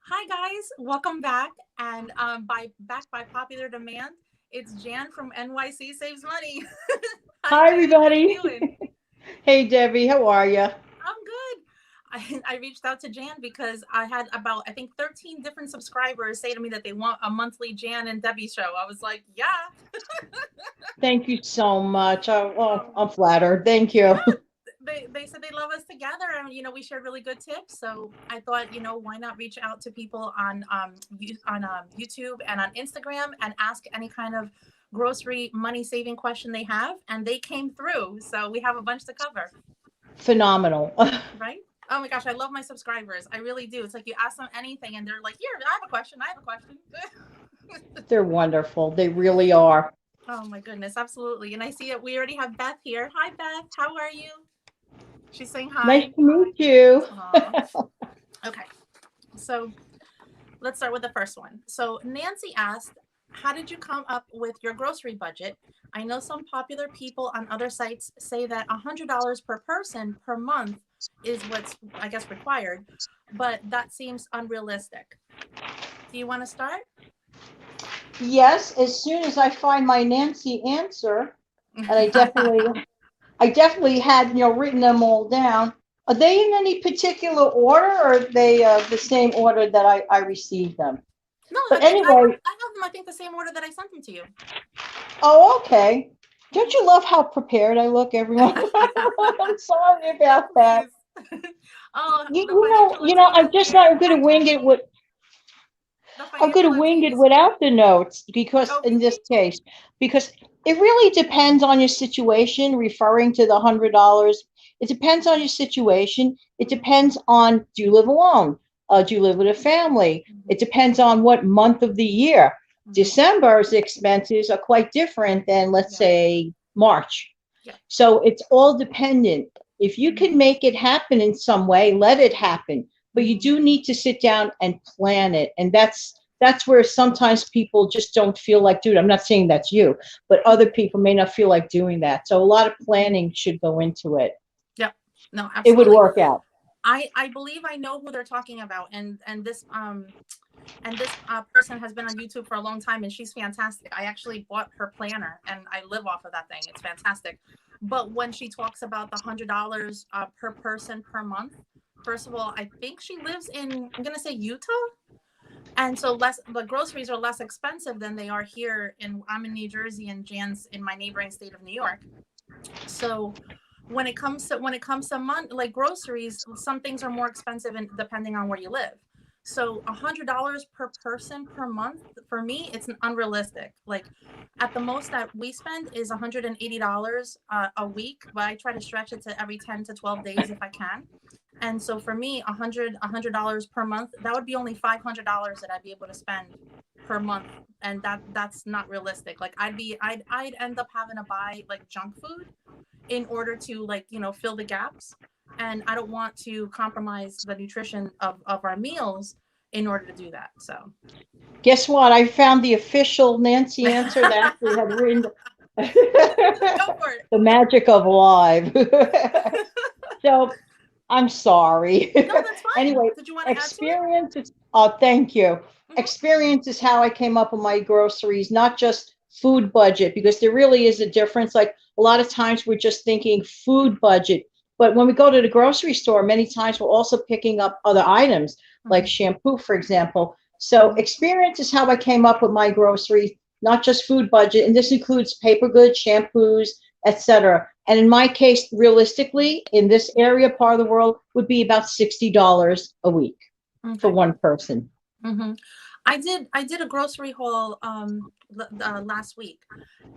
Hi guys, welcome back. And back by popular demand, it's Jan from NYC Saves Money. Hi Hi, Jan, how you everybody. doing? Hey, Debbie, how are you? I'm good. I reached out to Jan because I had about I think 13 different subscribers say to me that they want a monthly Jan and Debbie show. I was like, yeah, Thank you so much. um, I'm flattered. Thank yeah. you. They said they love us together, and we shared really good tips. So I thought, why not reach out to people on YouTube and on Instagram and ask any kind of grocery money saving question they have, and they came through. So we have a bunch to cover, Phenomenal. right? Oh my gosh, I love my subscribers. I really do. It's like you ask them anything, and they're like, "Here, I have a question. I have a question." They're wonderful. They really are. Oh my goodness, absolutely. And I see it. We already have Beth here. Hi, Beth. How are you? She's saying Nice hi. to meet you. Aw. Okay. So let's start with the first one. So Nancy asked, how did you come up with your grocery budget? I know some popular people on other sites say that $100 per person per month is what's, I guess, required, but that seems unrealistic. Do you want to start? Yes, as soon as I find my Nancy answer, and I definitely had, written them all down. Are they in any particular order, or are they the same order that I received them? No, But anyway, I have them, I think, the same order that I sent them to you. oh, okay. Don't Mhm. you love how prepared I look, everyone? I'm sorry about that. Please. Oh, You, the you know, financial you know, team I'm is just here. not going Hi, to wing Jen. it with. The I'm going to financial wing team it is here. without the notes because Oh, in really? this case, because it really depends on your situation. Referring to the $100, it depends on your situation. It Mhm. depends on, do you live alone? Do you live with a family? Mhm. It depends on what month of the year. Mhm. December's expenses are quite different than, let's Yeah. say, March. Yeah. So it's all dependent. If you Mhm. can make it happen in some way, let it happen. But you Mhm. do need to sit down and plan it. And that's where sometimes people just don't feel like, dude, I'm not saying that's you, but other Mhm. people may not feel like doing that. So a lot of Mhm. planning should go into it. Yep. No, It would absolutely. work out. I believe I know who they're talking about, and this person has been on YouTube for a long time, and she's fantastic. I actually bought her planner, and I live off of that thing. It's fantastic. But when she talks about the $100 per person per month, first of all, I think she lives in, I'm gonna say, Utah, and so less the groceries are less expensive than they are here in, I'm in New Jersey, and Jan's in my neighboring state of New York. So when it comes to money, like groceries, some things are more expensive and depending on where you live. So $100 per person per month, for me, it's unrealistic. Like at the most that we spend is $180 a week, but I try to stretch it to every 10 to 12 days if I can. And so for me, $100 per month, that would be only $500 that I'd be able to spend per month, and that's not realistic. Like I'd end up having to buy like junk food in order to, like, fill the gaps, and I don't want to compromise the nutrition of our meals in order to do that. So Guess what? I found the official Nancy answer that actually had written go for it. the magic of live. So I'm sorry. No, that's fine. Anyway, Did you want to add to it? experience is, thank you. Mm-hmm. Experience is how I came up with my groceries, not just food budget, because there really is a difference. Like a lot of times we're just thinking food budget, but when we go to the grocery store, many times we're also picking up other items like Mm-hmm. shampoo, for example. So Mm-hmm. experience is how I came up with my groceries, not just food budget, and this includes paper goods, shampoos, etc. And in my case, realistically, in this area part of the world, would be about $60 a week for Okay. one person. Mm-hmm. I did a grocery haul last week,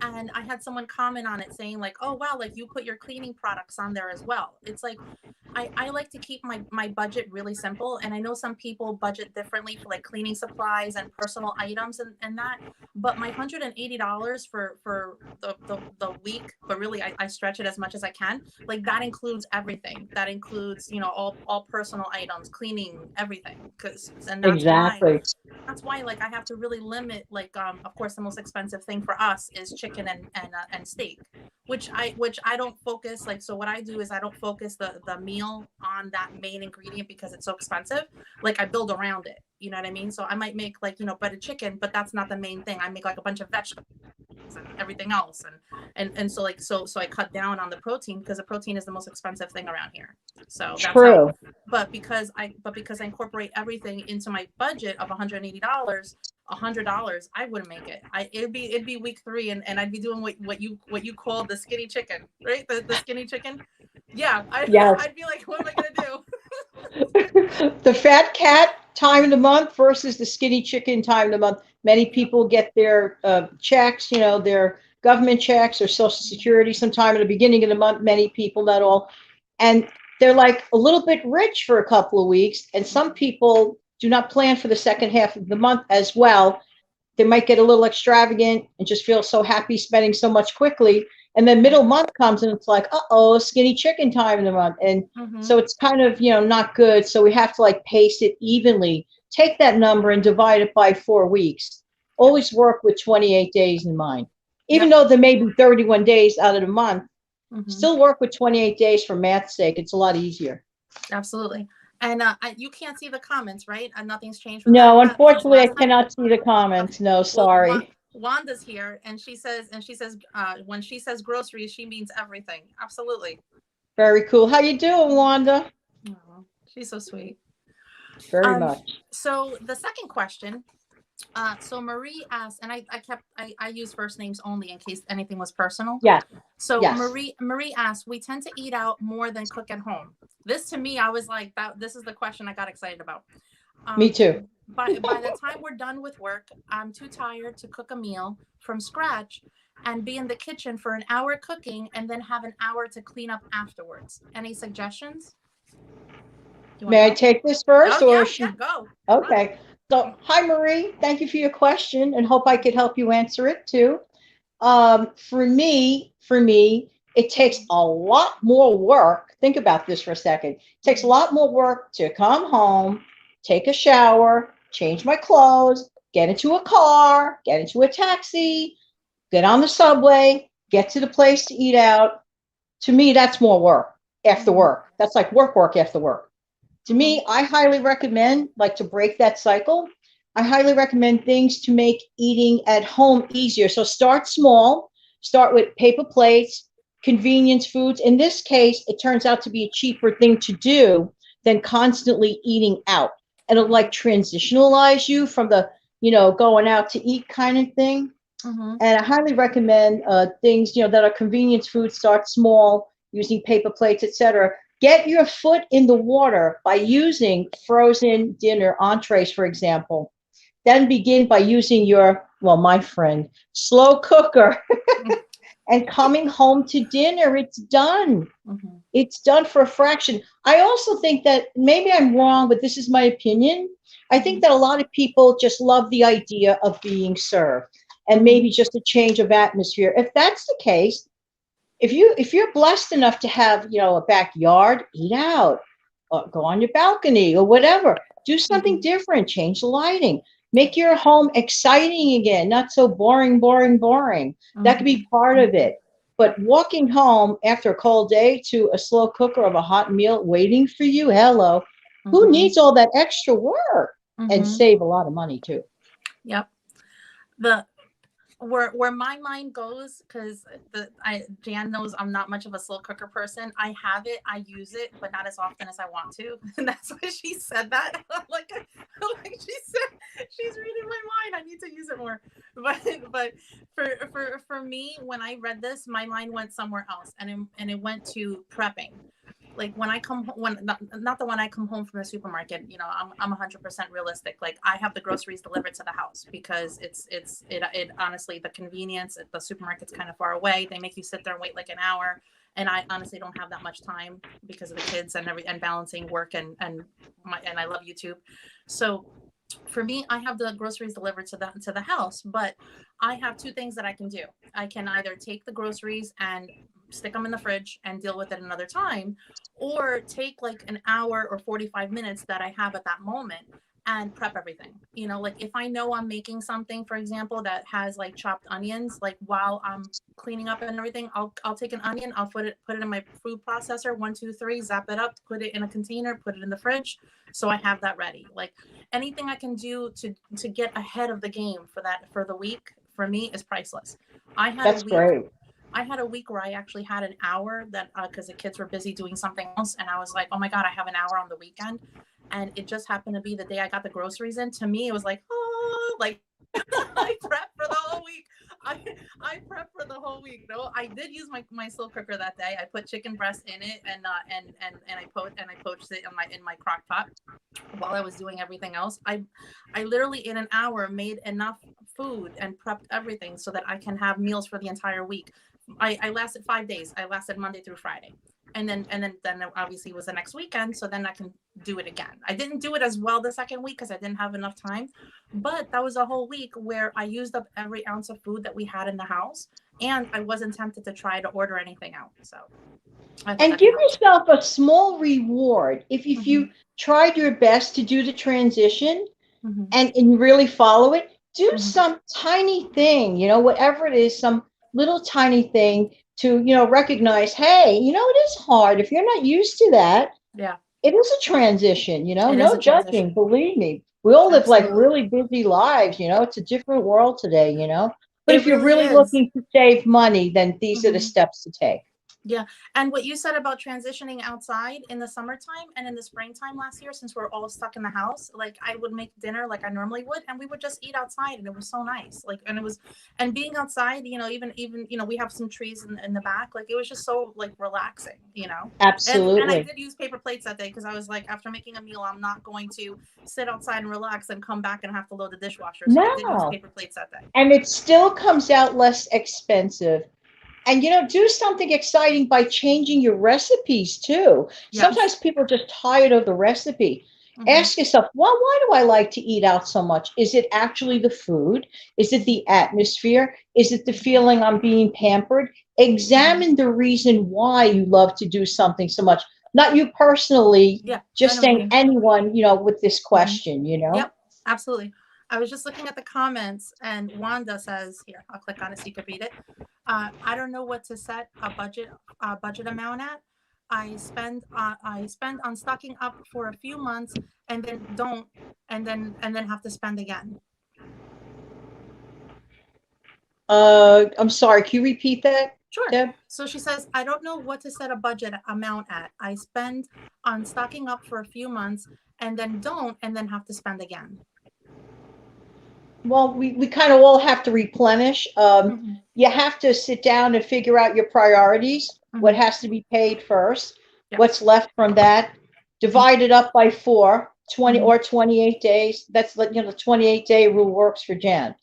and I had someone comment on it saying like, "Oh wow, like you put your cleaning products on there as well." It's like I like to keep my budget really simple, and I know some people budget differently for like cleaning supplies and personal items and that. But my $180 for the week, but really I stretch it as much as I can. Like that includes everything. That includes, all personal items, cleaning, everything. Cause and Exactly. that's why, like, I have to really limit, like, of course the most expensive thing for us is chicken and steak, which I don't focus, like, so what I do is I don't focus the meal on that main ingredient because it's so expensive. Like, I build around it, you know what I mean? So I might make, like, buttered chicken, but that's not the main thing. I make like a bunch of vegetables and everything else, and so, like, so I cut down on the protein because the protein is the most expensive thing around here. So that's how. True. But because I incorporate everything into my budget of $180, $100, I wouldn't make it. It'd be week 3, and I'd be doing what you call the skinny chicken, right? The skinny chicken. Yeah, Yes. I'd be like, what am I gonna do? The fat cat time of the month versus the skinny chicken time of the month. Many people get their checks, their government checks or Social Security sometime at the beginning of the month. Many people, not all. And they're like a little bit rich for a couple of weeks. And some people do not plan for the second half of the month as well. They might get a little extravagant and just feel so happy spending so much quickly. And then middle month comes and it's like, uh-oh, skinny chicken time of the month. And so it's kind of, not good. So we have to like pace it evenly. Take that number and divide it by 4 weeks. Always work with 28 days in mind. Even though there may be 31 days out of the month, still work with 28 days for math's sake. It's a lot easier. Absolutely. And you can't see the comments, right? Nothing's changed. No, unfortunately, I cannot see the comments. No, sorry. Well, Wanda's here, and she says, when she says groceries, she means everything. Absolutely. Very cool. How you doing, Wanda? Oh, she's so sweet. Very much. So the second question, so Marie asked, and I use first names only in case anything was personal. Yeah. So yes. Marie asked, we tend to eat out more than cook at home. This, to me, I was like, this is the question I got excited about. Me too. By the time we're done with work, I'm too tired to cook a meal from scratch and be in the kitchen for an hour cooking and then have an hour to clean up afterwards. Any suggestions? May I take this first? Oh, or yeah, go. Okay. So, hi, Marie. Thank you for your question and hope I could help you answer it too. For me, it takes a lot more work. Think about this for a second. It takes a lot more work to come home, take a shower, change my clothes, get into a car, get into a taxi, get on the subway, get to the place to eat out. To me, that's more work after work. That's like work after work. To me, I highly recommend, like, to break that cycle, I highly recommend things to make eating at home easier. So start small, start with paper plates, convenience foods. In this case, it turns out to be a cheaper thing to do than constantly eating out. And it'll like transitionalize you from the, going out to eat kind of thing. And I highly recommend things, that are convenience foods. Start small, using paper plates, etc. Get your foot in the water by using frozen dinner entrees, for example. Then begin by using your, my friend, slow cooker. And coming home to dinner, it's done. It's done for a fraction. I also think that maybe I'm wrong, but this is my opinion. I think that a lot of people just love the idea of being served and maybe just a change of atmosphere. If that's the case, if you're blessed enough to have, a backyard, eat out, or go on your balcony or whatever, do something different, change the lighting, make your home exciting again, not so boring. That could be part of it. But walking home after a cold day to a slow cooker of a hot meal waiting for you, hello, who needs all that extra work? And save a lot of money too. Yep. Where my mind goes, because Jan knows I'm not much of a slow cooker person. I have it, I use it, but not as often as I want to. And that's why she said that. like she said, she's reading my mind. I need to use it more. But for me, when I read this, my mind went somewhere else, and it went to prepping. Like when I come home, not the when I come home from the supermarket, I'm 100% realistic. Like I have the groceries delivered to the house because it honestly, the convenience, the supermarket's kind of far away. They make you sit there and wait like an hour. And I honestly don't have that much time because of the kids and balancing work and I love YouTube. So for me, I have the groceries delivered to the house, but I have 2 things that I can do. I can either take the groceries and stick them in the fridge and deal with it another time, or take like an hour or 45 minutes that I have at that moment and prep everything. You know, like if I know I'm making something, for example, that has like chopped onions, like while I'm cleaning up and everything, I'll take an onion, I'll put it in my food processor, 1, 2, 3, zap it up, put it in a container, put it in the fridge, so I have that ready. Like anything I can do to get ahead of the game for the week, for me is priceless. I had That's a week. great. I had a week where I actually had an hour that because the kids were busy doing something else, and I was like, oh my god, I have an hour on the weekend, and it just happened to be the day I got the groceries in. To me, it was like, oh, like I prepped for the whole week. I prepped for the whole week. No, I did use my slow cooker that day. I put chicken breast in it and I poached it in my crock pot while I was doing everything else. I literally in an hour made enough food and prepped everything so that I can have meals for the entire week. I lasted 5 days. I lasted Monday through Friday. And then obviously it was the next weekend. So then I can do it again. I didn't do it as well the second week because I didn't have enough time. But that was a whole week where I used up every ounce of food that we had in the house. And I wasn't tempted to try to order anything out. So And give yourself a small reward if you tried your best to do the transition and really follow it. Do some tiny thing, you know, whatever it is, some little tiny thing to, you know, recognize, hey, you know, it is hard. If you're not used to that, it is a transition, you know, no judging, believe me. We all live like really busy lives, you know, it's a different world today, you know. But if you're really looking to save money, then these are the steps to take. Yeah. And what you said about transitioning outside in the summertime and in the springtime last year, since we're all stuck in the house, like I would make dinner like I normally would, and we would just eat outside, and it was so nice. Like, and being outside, you know, even, you know, we have some trees in the back, like it was just so like relaxing, you know. Absolutely. And I did use paper plates that day because I was like, after making a meal, I'm not going to sit outside and relax and come back and have to load the dishwasher. So I did use paper plates that day. And it still comes out less expensive. And, you know, do something exciting by changing your recipes, too. Yes. Sometimes people are just tired of the recipe. Ask yourself, well, why do I like to eat out so much? Is it actually the food? Is it the atmosphere? Is it the feeling I'm being pampered? Examine the reason why you love to do something so much. Not you personally, just saying anyone, you know, with this question, you know? Yep, absolutely. I was just looking at the comments, and Wanda says, here, I'll click on it so you can read it. I don't know what to set a budget amount at. I spend on stocking up for a few months and then don't, and then have to spend again. I'm sorry, can you repeat that? Sure. Deb? So she says, I don't know what to set a budget amount at. I spend on stocking up for a few months and then don't, and then have to spend again. Well, we kind of all have to replenish. You have to sit down and figure out your priorities, what has to be paid first, what's left from that, divide it up by 4, 20 or 28 days. That's, you know, the 28-day rule works for Jan.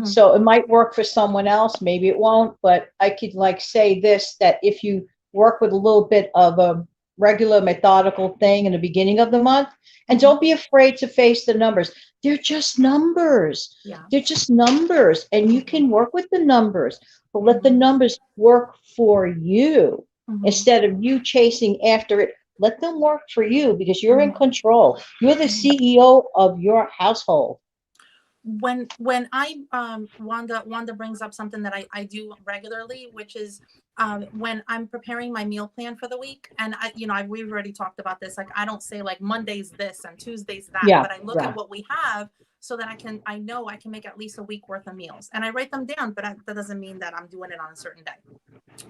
So it might work for someone else, maybe it won't, but I could like say this, that if you work with a little bit of a regular methodical thing in the beginning of the month, and don't be afraid to face the numbers. They're just numbers. They're just numbers, and you can work with the numbers, but let the numbers work for you instead of you chasing after it. Let them work for you because you're in control. You're the CEO of your household. When I Wanda brings up something that I do regularly, which is when I'm preparing my meal plan for the week, and we've already talked about this. Like I don't say like Monday's this and Tuesday's that, but I look at what we have so that I know I can make at least a week worth of meals, and I write them down. But that doesn't mean that I'm doing it on a certain day.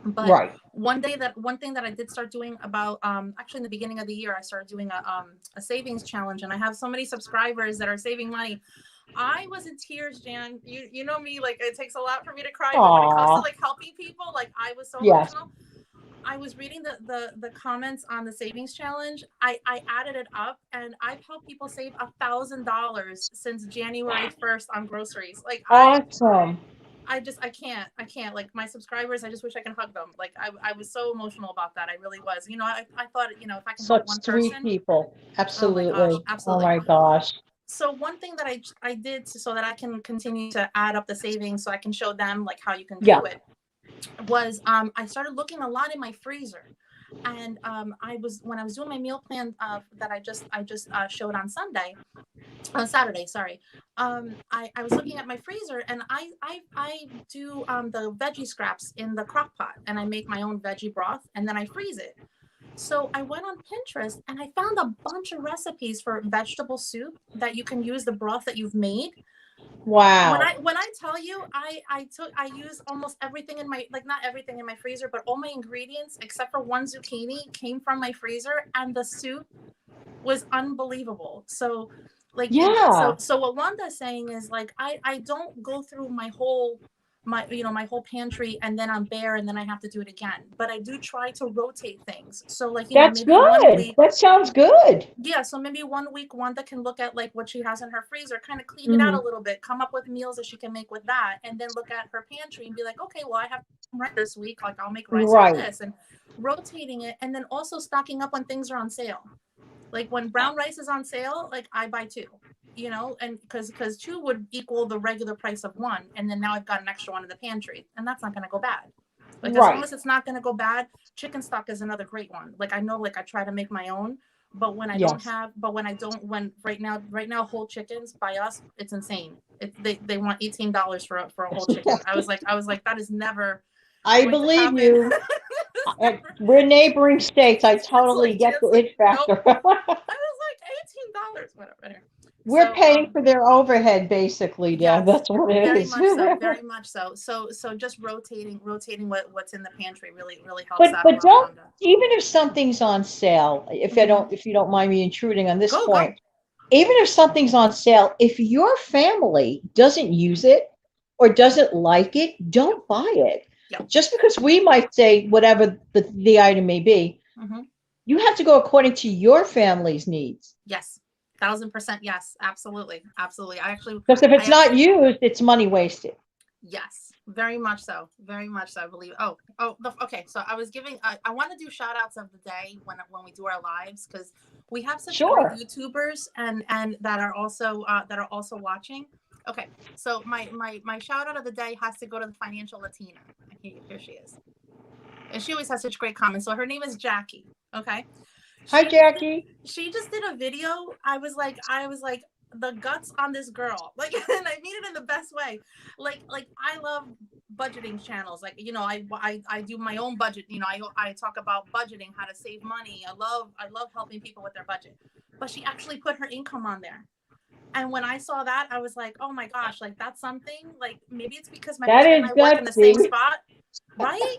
But one thing that I did start doing about actually in the beginning of the year, I started doing a savings challenge, and I have so many subscribers that are saving money. I was in tears, Jan. You know me, like it takes a lot for me to cry. But when it comes to like helping people, like I was so emotional. I was reading the comments on the savings challenge. I added it up, and I've helped people save $1,000 since January 1st on groceries. Like awesome. I can't like my subscribers. I just wish I could hug them. Like I was so emotional about that. I really was. You know, I thought, you know, if I can help one person. Such sweet people. Absolutely. Oh my gosh, absolutely. Oh my gosh. So one thing that I did so that I can continue to add up the savings so I can show them like how you can do it was I started looking a lot in my freezer. And when I was doing my meal plan that I just showed on Saturday, sorry. I was looking at my freezer, and I do the veggie scraps in the crock pot, and I make my own veggie broth, and then I freeze it. So I went on Pinterest and I found a bunch of recipes for vegetable soup that you can use the broth that you've made. Wow. When I tell you, I use almost everything in my, like, not everything in my freezer, but all my ingredients except for one zucchini came from my freezer, and the soup was unbelievable. So like Yeah, so what Wanda's saying is, like, I don't go through my whole pantry and then I'm bare and then I have to do it again. But I do try to rotate things. So, like, that's maybe one good. week, That sounds good. yeah, so maybe one week Wanda can look at like what she has in her freezer, kind of clean it out a Mhm. little bit, come up with meals that she can make with that, and then look at her pantry and be like, okay, well, I have rice this week, like I'll make rice with Right. this, and rotating it, and then also stocking up when things are on sale. Like when brown rice is on sale, like I buy two, and because two would equal the regular price of one, and then now I've got an extra one in the pantry, and that's not going to go bad. Like, as long Right. as it's not going to go bad, chicken stock is another great one. Like, I know, like, I try to make my own, but Yes. when I don't, when right now whole chickens by us, it's insane. They want $18 for a whole chicken. I was like, that is never I going to believe happen. you. We're neighboring states. I It's totally like, get the it nope. factor. I was like, $18, whatever. Anyway. We're So, paying for their overhead, basically, Deb. yes, That's what it very is. much so, very much so. So just rotating what's in the pantry really helps But out a but lot, don't, Wanda. even if something's on sale, Hmm. if you don't mind me intruding on this Go. point, even if something's on sale, if your family doesn't use it or doesn't like it, Yep. don't buy it. Yep. Just because we might say whatever the item may be, Hmm. you have to go according to your family's needs. Yes. 1,000% yes. Absolutely. Absolutely. Because if I it's not actually, used, it's money wasted. yes, very much so. Very much so. I believe. Okay. So I was giving, I want to do shout outs of the day when we do our lives, because we have such great Sure. YouTubers and that are also watching. Okay. So my shout out of the day has to go to the financial Latina. Here she is. And she always has such great comments. So her name is Jackie. Okay. Hi, She just did, Jackie. she just did a video. I was like, the guts on this girl. Like, and I mean it in the best way. Like I love budgeting channels. Like, I do my own budget. I talk about budgeting, how to save money. I love helping people with their budget. But she actually put her income on there. And when I saw that, I was like, oh my gosh, like, that's something. Like, maybe it's because my That husband and is I work in the same gutsy. spot, right?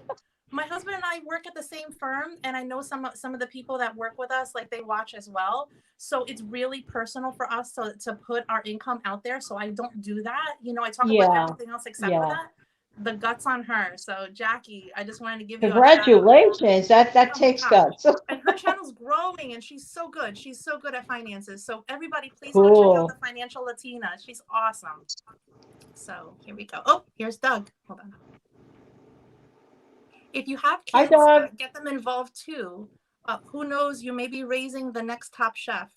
My husband and I work at the same firm, and I know some of the people that work with us, like, they watch as well. So it's really personal for us to put our income out there. So I don't do that. I talk about Yeah. everything else except for Yeah. that. The guts on her. So Jackie, I just wanted to give you a shout out. Congratulations. That Oh my takes gosh. guts. And her channel's growing, and she's so good. She's so good at finances. So everybody, please go check out the Cool. Financial Latina. She's awesome. So here we go. Oh, here's Doug. Hold on. If you have Hi, kids, dog. get them involved too. Who knows? You may be raising the next top chef.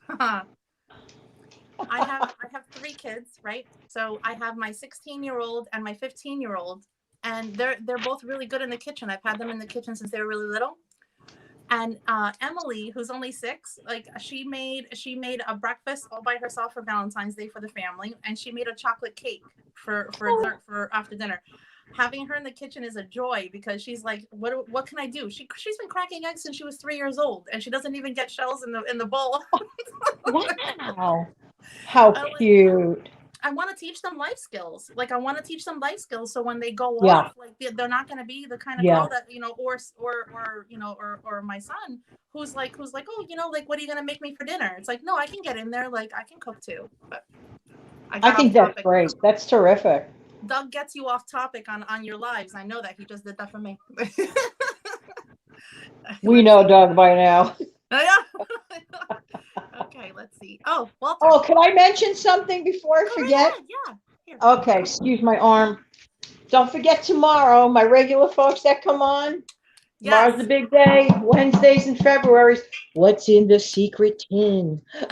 I have three kids, right? So I have my 16-year-old and my 15-year-old, and they're both really good in the kitchen. I've had them in the kitchen since they were really little. And Emily, who's only 6, like, she made a breakfast all by herself for Valentine's Day for the family, and she made a chocolate cake for Oh, dessert for after dinner. Having her in the kitchen is a joy, because she's like, what can I do? She's been cracking eggs since she was 3 years old, and she doesn't even get shells in the bowl. wow. How I like cute. I want to teach them life skills. Like, I want to teach them life skills, so when they go Yeah. off, like, they're not going to be the kind of Yeah. girl that, or my son who's like, oh, like, what are you going to make me for dinner? It's like, no, I can get in there. Like, I can cook too. But I I got off think that's topic. great. That's terrific. Doug gets you off topic on your lives. I know that he just did that for me. We know Doug by now. Okay, let's see. Oh, Walter. Oh, can I mention something before I Go right forget? ahead. Yeah. Here. Okay, excuse my arm. Don't forget tomorrow, my regular folks that come on. Yes. Tomorrow's the big day. Wednesdays and Februaries. What's in the secret tin? The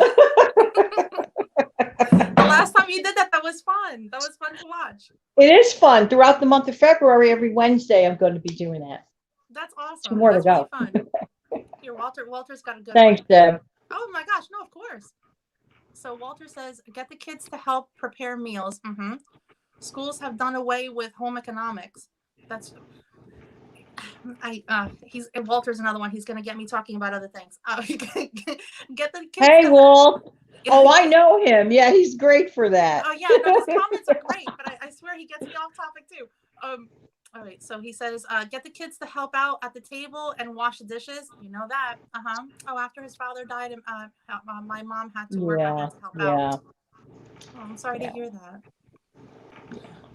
last time you did that, that was fun. That was fun to watch. It is fun. Throughout the month of February, every Wednesday, I'm going to be doing that. That's 2 awesome. more to That's really go. fun. Walter's got a good Thanks, one. Deb. Oh my gosh, no, of course. So Walter says, get the kids to help prepare meals. Schools have done away with home economics. That's Walter's another one. He's gonna get me talking about other things. Get the kids. Hey, Walt. Oh, I know him. Yeah, he's great for that. Oh yeah, no, his comments are great, but I swear he gets me off topic too. All right, so he says, get the kids to help out at the table and wash the dishes. You know that. Oh, after his father died, my mom had to work. I had to help out. Oh, I'm sorry to hear that.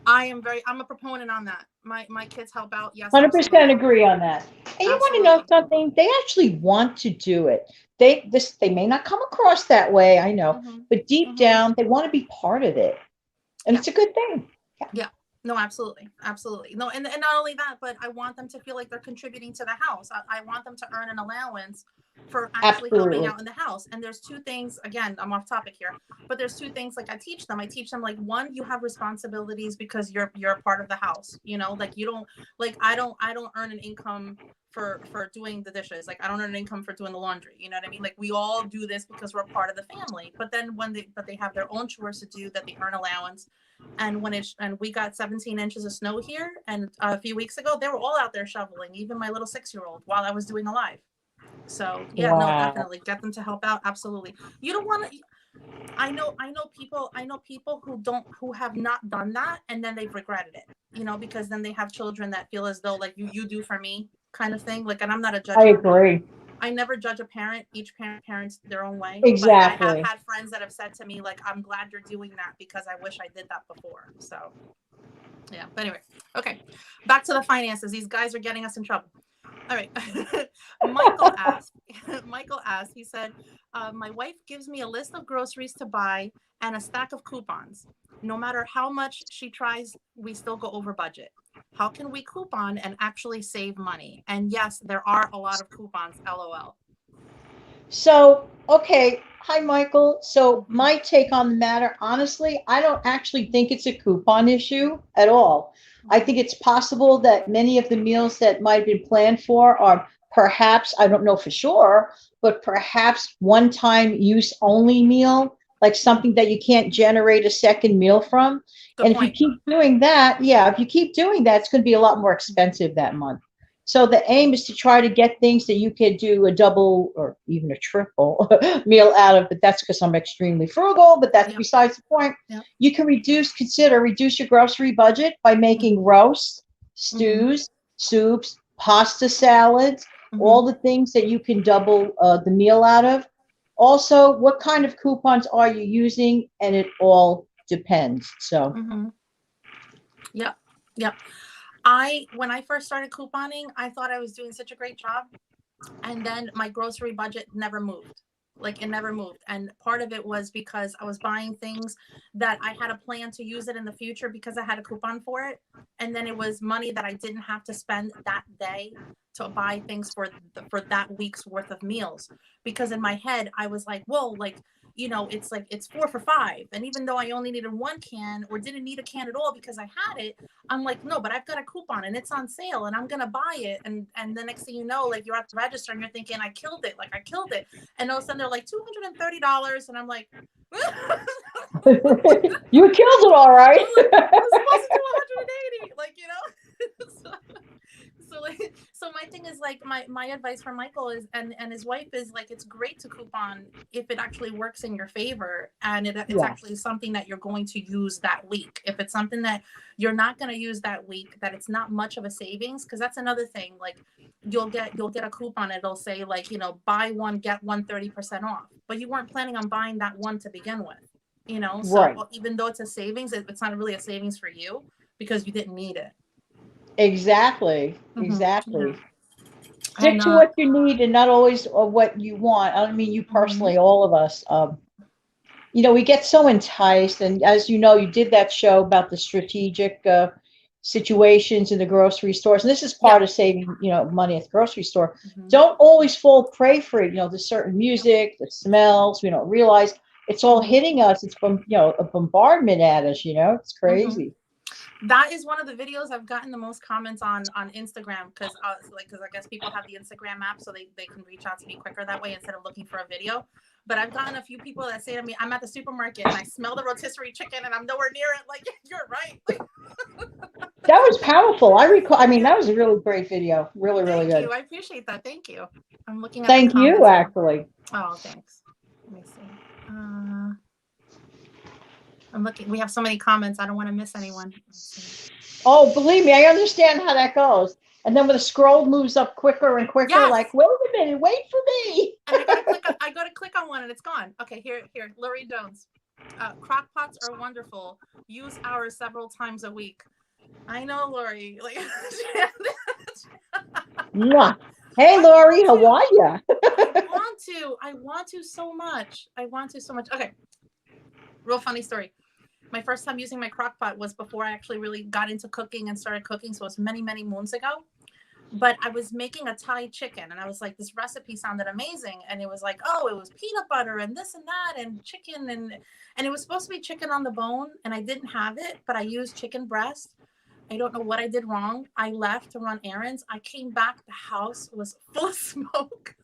I'm a proponent on that. My kids help out. Yes. 100% agree on that. And you want to know something? They actually want to do it. They may not come across that way, I know, but deep down they want to be part of it. And it's a good thing. Yeah. No, absolutely. Absolutely. No, and not only that, but I want them to feel like they're contributing to the house. I want them to earn an allowance for actually helping out in the house. And there's two things, again, I'm off topic here, but there's two things like I teach them like, one, you have responsibilities because you're a part of the house, you know, like you don't, like I don't earn an income for doing the dishes. Like I don't earn an income for doing the laundry. You know what I mean? Like we all do this because we're part of the family. But then they have their own chores to do that they earn allowance. And we got 17 inches of snow here, and a few weeks ago they were all out there shoveling, even my little 6-year-old, while I was doing a live. So yeah, no, definitely get them to help out. Absolutely. You don't want to. I know people who have not done that, and then they've regretted it. You know, because then they have children that feel as though like you do for me kind of thing. Like, and I'm not a judge. I agree. I never judge a parent. Each parents their own way. Exactly. But I have had friends that have said to me, like, I'm glad you're doing that because I wish I did that before. So, yeah. But anyway, okay. Back to the finances. These guys are getting us in trouble. All right. Michael asked, he said, my wife gives me a list of groceries to buy and a stack of coupons. No matter how much she tries, we still go over budget. How can we coupon and actually save money? And yes, there are a lot of coupons, LOL. So, okay. Hi, Michael. So my take on the matter, honestly, I don't actually think it's a coupon issue at all. I think it's possible that many of the meals that might have been planned for are perhaps, I don't know for sure, but perhaps one-time use only meal, like something that you can't generate a second meal from. Good and point. If you keep doing that, it's going to be a lot more expensive that month. So the aim is to try to get things that you could do a double or even a triple meal out of, but that's because I'm extremely frugal, but that's besides the point. You can reduce your grocery budget by making roasts, stews, soups, pasta salads, all the things that you can double the meal out of. Also, what kind of coupons are you using? And it all depends. So. Yep. When I first started couponing, I thought I was doing such a great job. And then my grocery budget never moved. Like it never moved. And part of it was because I was buying things that I had a plan to use it in the future because I had a coupon for it. And then it was money that I didn't have to spend that day to buy things for that week's worth of meals. Because in my head, I was like, whoa, like, you know, it's 4 for $5. And even though I only needed one can or didn't need a can at all because I had it, I'm like, no, but I've got a coupon and it's on sale and I'm going to buy it. And the next thing you know, like you're at the register and you're thinking, I killed it. And all of a sudden they're like $230. And I'm like, you killed it. All right. I was supposed to do 180, like, you know? So my thing is like my advice for Michael is and his wife is like it's great to coupon if it actually works in your favor and it's actually something that you're going to use that week. If it's something that you're not going to use that week, that it's not much of a savings, because that's another thing. Like you'll get a coupon, it'll say like, you know, buy one get one 30% off, but you weren't planning on buying that one to begin with, you know. So even though it's a savings, it's not really a savings for you because you didn't need it. Exactly. Stick to what you need and not always what you want. I don't mean you personally, all of us. You know, we get so enticed, and as you know, you did that show about the strategic situations in the grocery stores, and this is part of saving, you know, money at the grocery store. Don't always fall prey for it. You know, there's certain music, the smells. We don't realize it's all hitting us. It's from, you know, a bombardment at us. You know, it's crazy. That is one of the videos I've gotten the most comments on Instagram because I guess people have the Instagram app so they can reach out to me quicker that way instead of looking for a video. But I've gotten a few people that say to me, I'm at the supermarket and I smell the rotisserie chicken and I'm nowhere near it. Like, you're right. That was powerful. I recall. I mean, that was a really great video. Really, really Thank good. you. I appreciate that. Thank you. I'm looking at Thank the you, comments. actually. Oh, thanks. Let me see. I'm looking. We have so many comments. I don't want to miss anyone. Oh, believe me, I understand how that goes. And then when the scroll moves up quicker and quicker, Yes. like, wait a minute, wait for me. And I go to click on one and it's gone. Okay, here, Lori Jones. Crock pots are wonderful. Use ours several times a week. I know, Lori. Like, hey, Lori, how are you? I want to so much. Okay, real funny story. My first time using my crock pot was before I actually really got into cooking and started cooking. So it was many, many moons ago. But I was making a Thai chicken and I was like, this recipe sounded amazing. And it was like, oh, it was peanut butter and this and that and chicken. And it was supposed to be chicken on the bone. And I didn't have it, but I used chicken breast. I don't know what I did wrong. I left to run errands. I came back. The house was full of smoke.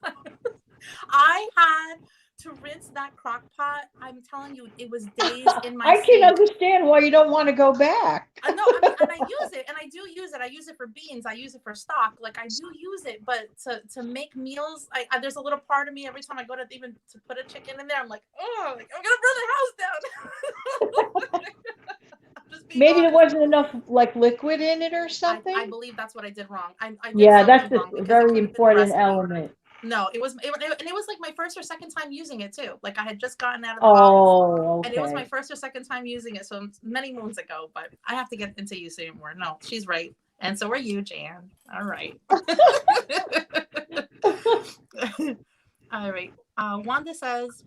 I had to rinse that crock pot. I'm telling you, it was days in my I can understand why you don't want to go back. No, I mean, and I use it, and I do use it. I use it for beans. I use it for stock. Like, I do use it, but to make meals, there's a little part of me every time I go to even to put a chicken in there, I'm like, oh, like, I'm gonna burn the house down. Maybe there wasn't enough like liquid in it or something. I believe that's what I did wrong. I did that's a very important element. No, it was like my first or second time using it too. Like, I had just gotten out of the box, okay. And it was my first or second time using it, so many moons ago. But I have to get into using it more. No, she's right, and so are you, Jan. All right. All right. Wanda says,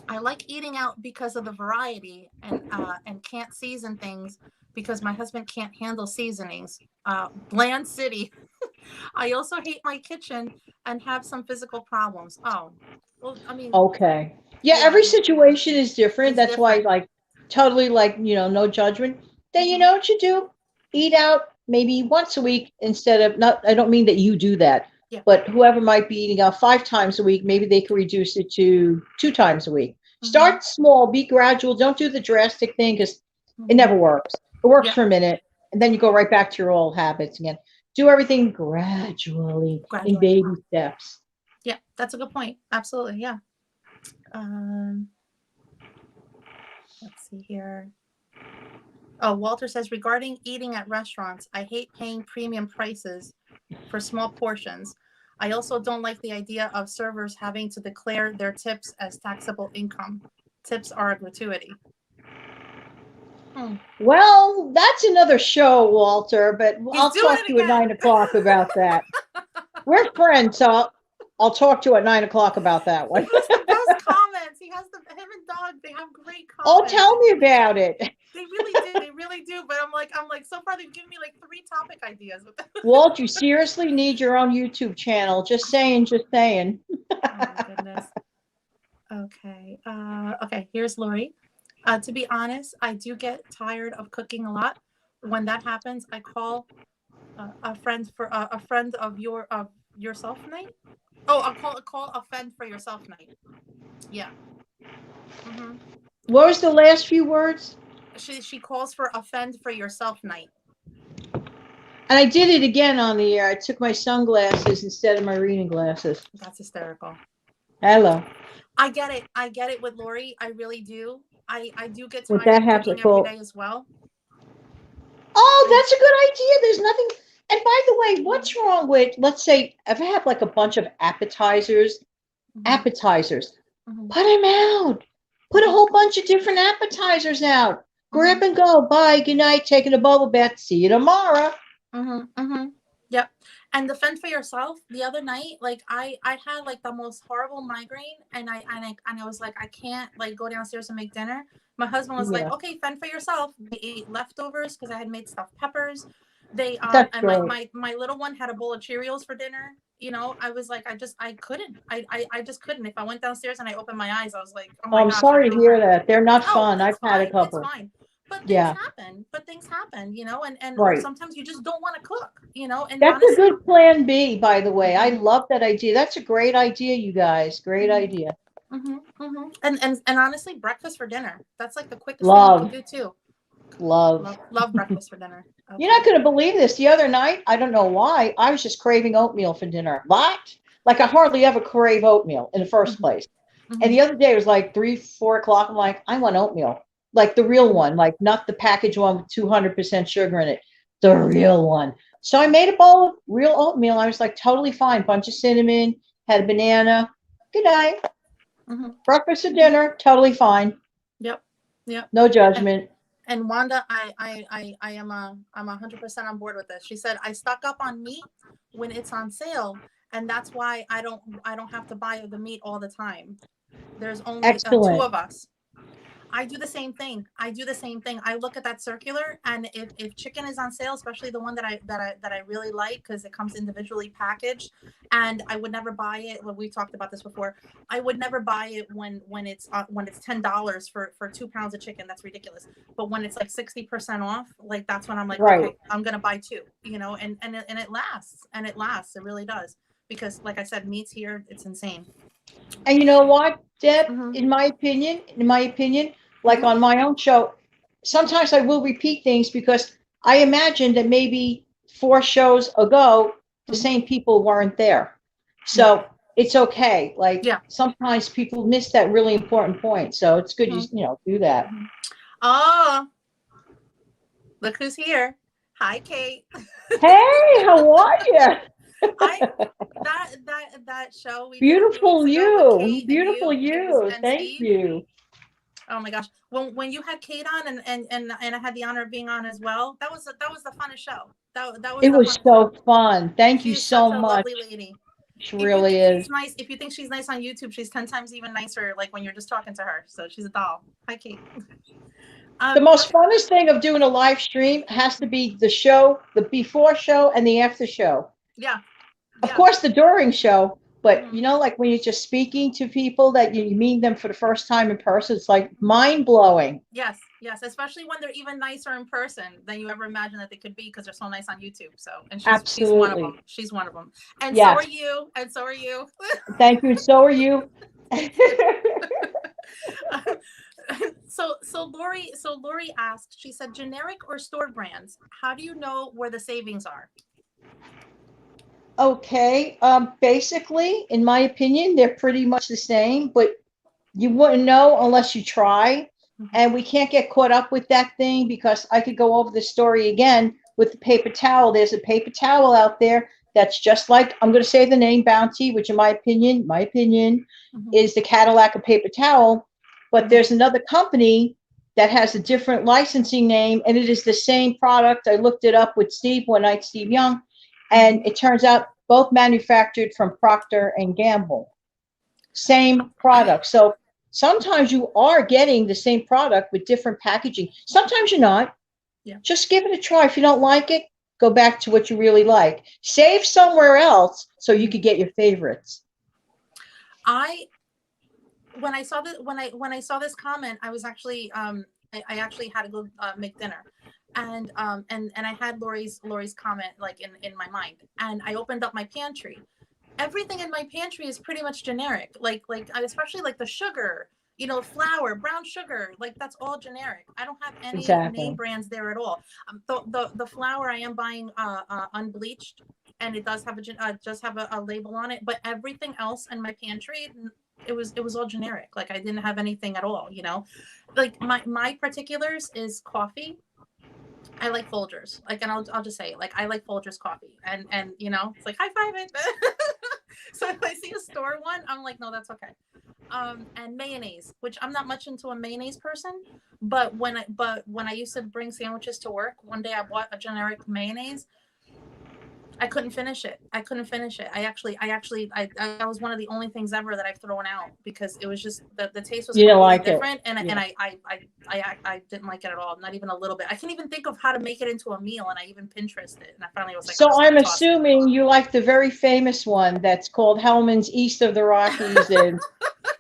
I like eating out because of the variety, and can't season things because my husband can't handle seasonings. Bland City. I also hate my kitchen and have some physical problems. Oh, well, I mean. Okay. Yeah, every situation is different. That's why, like, totally, like, no judgment. Then you know what you do? Eat out maybe once a week instead of not. I don't mean that you do that, but whoever might be eating out 5 times a week, maybe they can reduce it to 2 times a week. Start small, be gradual. Don't do the drastic thing because it never works. It works for a minute, and then you go right back to your old habits again. Do everything gradually in baby steps. Yeah, that's a good point. Absolutely, yeah. Let's see here. Oh, Walter says, regarding eating at restaurants, I hate paying premium prices for small portions. I also don't like the idea of servers having to declare their tips as taxable income. Tips are a gratuity. Well, that's another show, Walter, but I'll talk to you at 9 o'clock about that. We're friends, so I'll talk to you at 9 o'clock about that one. He has the best comments. Him and Doug, they have great comments. Oh, tell me about it. They really do. But I'm like, so far they've given me like 3 topic ideas. Walt, you seriously need your own YouTube channel. Just saying. Oh my goodness. Okay. Okay. Here's Lori. To be honest, I do get tired of cooking a lot. When that happens, I call a friend of yourself night. Oh, I'll call a friend for yourself night. Yeah. What was the last few words? She calls for a fend for yourself night. And I did it again on the air. I took my sunglasses instead of my reading glasses. That's hysterical. Hello. I get it with Lori. I really do. I do get tired of cooking every day as well. Oh, that's a good idea. There's nothing. And by the way, what's wrong with, let's say, if I have like a bunch of appetizers, put them out. Put a whole bunch of different appetizers out. Grab and go. Bye. Good night. Taking a bubble bath. See you tomorrow. Yep. And the fend for yourself. The other night, like I had like the most horrible migraine, and I was like, I can't like go downstairs and make dinner. My husband was like, okay, fend for yourself. We ate leftovers because I had made stuffed peppers. They and my little one had a bowl of Cheerios for dinner. You know, I was like, I couldn't. I just couldn't. If I went downstairs and I opened my eyes, I was like, oh my gosh, I'm sorry to hear that. They're not fun. I've had a couple. It's fine. But things Yeah. happen. But things happen, you know, and or Right. sometimes you just don't want to cook, you know. And That's a honestly, good plan B, by the way. I mhm, love that idea. That's a great idea, you guys. Great mhm, idea. and honestly, breakfast for dinner. That's like the quickest thing you can Love, do too. love. Love breakfast for dinner. You're Okay. not going to believe this. The other night, I don't know why, I was just craving oatmeal for dinner. What? Like I hardly ever crave oatmeal in the first hmm place. And hmm the other day it was like 3, 4 o'clock. I'm like, I want oatmeal, like the real one, like not the packaged one with 200% sugar in it, the real one. So I made a bowl of real oatmeal. I was like totally fine. Bunch of cinnamon, had a banana. Good night. hmm Breakfast or dinner, totally fine. Yep. Yep. No And, judgment. and Wanda, I am I'm 100% on board with this. She said I stock up on meat when it's on sale, and that's why I don't have to buy the meat all the time. There's only two Excellent. of us. I do the same thing. I do the same thing. I look at that circular, and if chicken is on sale, especially the one that I really like because it comes individually packaged, and I would never buy it. Well, we talked about this before. I would never buy it when it's $10 for 2 pounds of chicken. That's ridiculous. But when it's like 60% off, like that's when I'm like, Right. okay, I'm gonna buy two. You know, and it lasts, and it lasts. It really does because, like I said, meats here, it's insane. And you know what, Deb, Mm-hmm. in my opinion, like Mm-hmm. on my own show, sometimes I will repeat things because I imagine that maybe 4 shows ago, the Mm-hmm. same people weren't there. Yeah. So it's okay. Like Yeah. sometimes people miss that really important point. So it's good Mm-hmm. you do that. Mm-hmm. Oh, look who's here. Hi, Kate. Hey, how are you? I that show we did a few weeks Beautiful ago with you. Kate and Beautiful you, it was, you. and Thank Steve. you. Oh my gosh. When you had Kate on and I had the honor of being on as well, that was the funnest show. That was It the was funnest so show. fun. Thank She you is such so a much. lovely lady. She really is. If you think she's nice on YouTube, she's 10 times even nicer like when you're just talking to her. So she's a doll. Hi, Kate. The most Okay. funnest thing of doing a live stream has to be the show, the before show and the after show. Yeah. Of Yeah. course, the during show, but Mhm. like when you're just speaking to people that you meet them for the first time in person, it's like mind blowing. Yes, yes, especially when they're even nicer in person than you ever imagined that they could be because they're so nice on YouTube. So, and she's one of them. Absolutely. She's one of them. And so are Yes. you. And so are you. Thank you. So are you. So Lori asked. She said, generic or store brands. How do you know where the savings are? Okay. Basically, in my opinion, they're pretty much the same, but you wouldn't know unless you try. And we can't get caught up with that thing because I could go over the story again with the paper towel. There's a paper towel out there that's just like, I'm going to say the name Bounty, which in my opinion, Mhm. is the Cadillac of paper towel. But there's another company that has a different licensing name, and it is the same product. I looked it up with Steve one night, Steve Young, and it turns out both manufactured from Procter and Gamble. Same product. So sometimes you are getting the same product with different packaging. Sometimes you're not. Yeah. Just give it a try. If you don't like it, go back to what you really like. Save somewhere else so you could get your favorites. When I saw this comment, I was actually I actually had to go make dinner, and I had Lori's comment like in my mind, and I opened up my pantry. Everything in my pantry is pretty much generic, like especially like the sugar, you know, flour, brown sugar, like that's all generic. I don't have any name Exactly. brands there at all. The flour I am buying unbleached, and it does have a label on it, but everything else in my pantry, it was all generic. Like I didn't have anything at all, you know. Like my particulars is coffee. I like Folgers. Like, and I'll just say, like, I like Folgers coffee, and you know, it's like high five it. So if I see a store one, I'm like, no, that's okay. And mayonnaise, which I'm not much into a mayonnaise person, but when I used to bring sandwiches to work, one day I bought a generic mayonnaise. I couldn't finish it. I that was one of the only things ever that I've thrown out because it was just the taste was You didn't completely like it. different, and Yeah. I didn't like it at all, not even a little bit. I can't even think of how to make it into a meal, and I even Pinterested it, and I finally was like, I'm So just I'm gonna toss it. assuming you like the very famous one that's called Hellman's East of the Rockies. And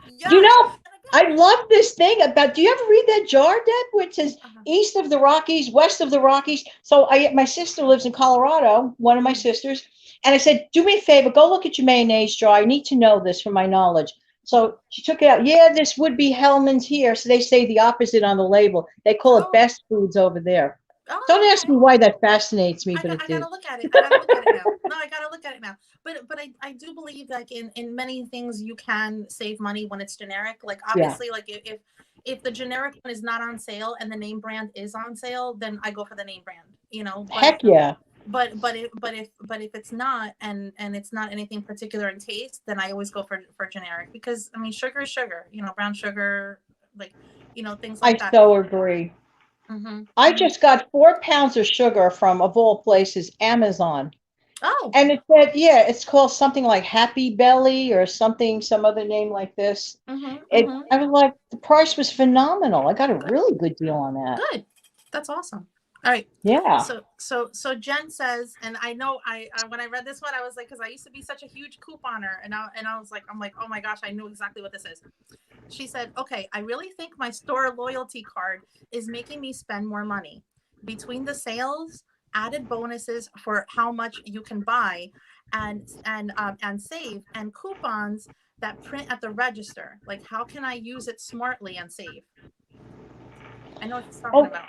you Yes, know, I love this thing about, do you ever read that jar, Deb, where it says east of the Rockies, west of the Rockies? So my sister lives in Colorado, one of my sisters, and I said, do me a favor, go look at your mayonnaise jar. I need to know this for my knowledge. So she took it out. Yeah, this would be Hellman's here. So they say the opposite on the label. They call it Best Foods over there. Oh, Don't ask me why that fascinates me, but I it gotta did. look at it. I gotta look at it now. No, I gotta look at it now. But I do believe like in many things you can save money when it's generic. Like obviously, like if the generic one is not on sale and the name brand is on sale, then I go for the name brand. You know. But, Heck yeah. But if it's not and it's not anything particular in taste, then I always go for generic because I mean sugar is sugar. You know, brown sugar, like things like that. I so agree. I just got 4 pounds of sugar from, of all places, Amazon. Oh. And it said, yeah, it's called something like Happy Belly or something, some other name like this. I was like, the price was phenomenal. I got a really good deal on that. Good. That's awesome. All right. Yeah. So Jen says, and I know I when I read this one, I was like, because I used to be such a huge couponer, and I was like, I'm like, oh my gosh, I knew exactly what this is. She said, okay, I really think my store loyalty card is making me spend more money between the sales, added bonuses for how much you can buy, and save, and coupons that print at the register. Like, how can I use it smartly and save? I know what she's talking about.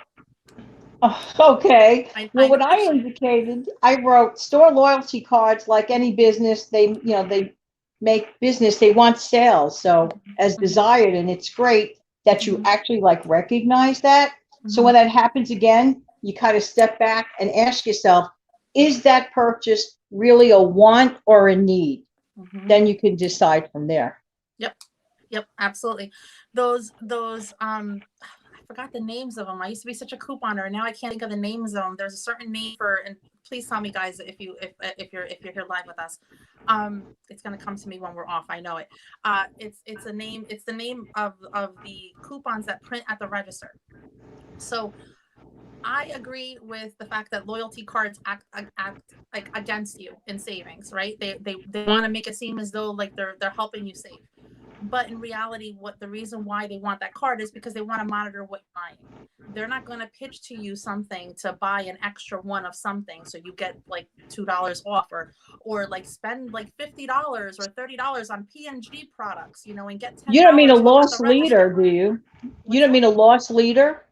Okay. Well, what I indicated, I wrote store loyalty cards like any business. They make business. They want sales. So as desired, and it's great that you actually like recognize that. So when that happens again, you kind of step back and ask yourself, is that purchase really a want or a need? Then you can decide from there. Yep, absolutely. Those I forgot the names of them. I used to be such a couponer, and now I can't think of the names of them. There's a certain name for, and please tell me, guys, if you're here live with us. It's gonna come to me when we're off. I know it. It's a name. It's the name of the coupons that print at the register. So I agree with the fact that loyalty cards act like against you in savings, right? They want to make it seem as though like they're helping you save. But in reality, what the reason why they want that card is because they want to monitor what you're buying. They're not going to pitch to you something to buy an extra one of something so you get like $2 off, or like spend like $50 or $30 on P&G products, and get $10. You don't mean a loss leader, do you? You don't mean a loss leader?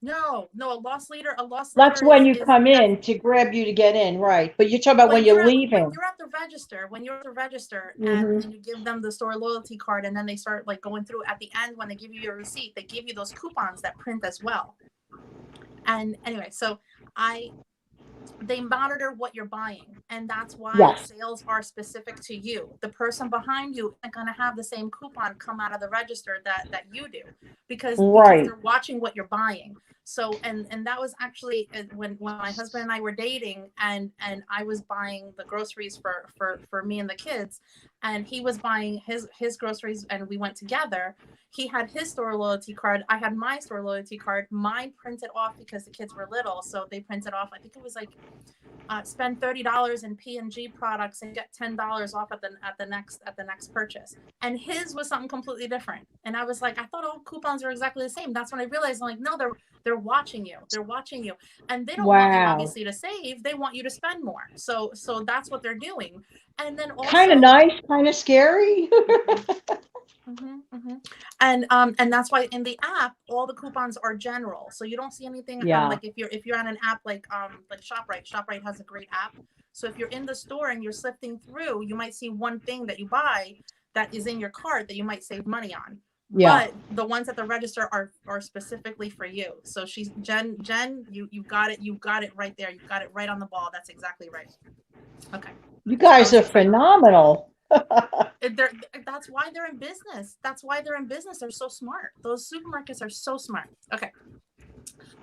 No, a loss leader. That's when you come in to grab you to get in, right? But you're talking about when you're leaving. When you're at the register, and you give them the store loyalty card, and then they start like going through at the end when they give you your receipt, they give you those coupons that print as well. And anyway, so they monitor what you're buying, and that's why sales are specific to you. The person behind you isn't going to have the same coupon come out of the register that you do because they're watching what you're buying. So and that was actually when my husband and I were dating, and I was buying the groceries for me and the kids, and he was buying his groceries, and we went together. He had his store loyalty card. I had my store loyalty card. Mine printed off because the kids were little, so they printed off. I think it was like spend $30 in P&G products and get $10 off at the next purchase. And his was something completely different. And I was like, I thought all coupons are exactly the same. That's when I realized, I'm like, no, they're watching you. They're watching you, and they don't want you obviously to save. They want you to spend more. So that's what they're doing. And then also kind of nice, kind of scary. And that's why in the app all the coupons are general, so you don't see anything like if you're on an app like ShopRite has a great app. So if you're in the store and you're sifting through, you might see one thing that you buy that is in your cart that you might save money on. But the ones at the register are specifically for you. So she's Jen, you got it right there. You got it right on the ball. That's exactly right. Okay. You guys are phenomenal. That's why they're in business. They're so smart. Those supermarkets are so smart. Okay.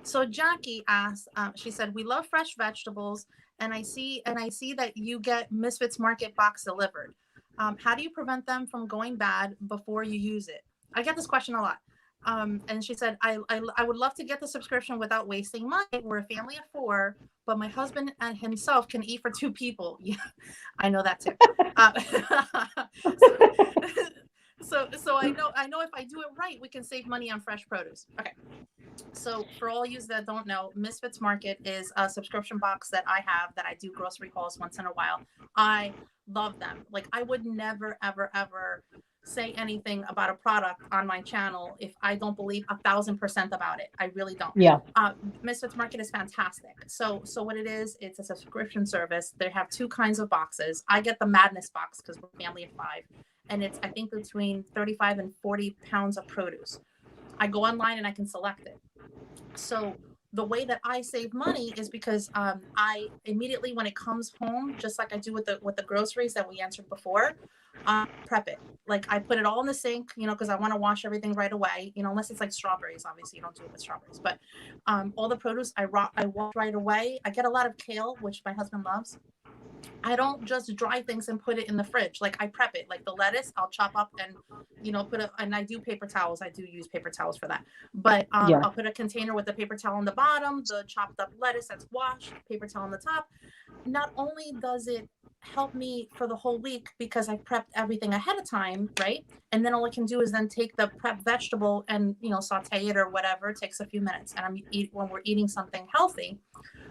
So Jackie asked, she said, we love fresh vegetables, and I see that you get Misfits Market box delivered. How do you prevent them from going bad before you use it? I get this question a lot. And she said, I would love to get the subscription without wasting money. We're a family of 4, but my husband and himself can eat for 2 people. Yeah, I know that too. So I know if I do it right, we can save money on fresh produce. Okay. So for all you that don't know, Misfits Market is a subscription box that I have that I do grocery hauls once in a while. I love them. Like I would never, ever, ever say anything about a product on my channel if I don't believe 1,000% about it. I really don't. Yeah. Misfits Market is fantastic. So what it is, it's a subscription service. They have two kinds of boxes. I get the Madness box because we're a family of 5, and it's I think between 35 and 40 pounds of produce. I go online and I can select it. So the way that I save money is because I immediately when it comes home, just like I do with the groceries that we answered before, prep it. Like I put it all in the sink, because I want to wash everything right away. Unless it's like strawberries, obviously you don't do it with strawberries. But all the produce I wash right away. I get a lot of kale, which my husband loves. I don't just dry things and put it in the fridge. Like I prep it. Like the lettuce, I'll chop up and and I do paper towels. I do use paper towels for that. But I'll put a container with the paper towel on the bottom, the chopped up lettuce that's washed, paper towel on the top. Not only does it help me for the whole week because I've prepped everything ahead of time, right? And then all I can do is then take the prep vegetable and saute it or whatever. It takes a few minutes, and when we're eating something healthy.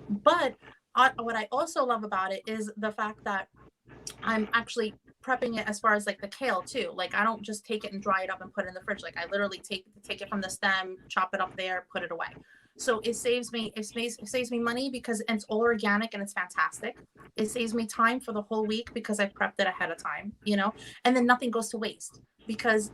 But what I also love about it is the fact that I'm actually prepping it as far as like the kale too. Like I don't just take it and dry it up and put it in the fridge. Like I literally take it from the stem, chop it up there, put it away. So it saves me money because it's all organic and it's fantastic. It saves me time for the whole week because I prepped it ahead of time, and then nothing goes to waste because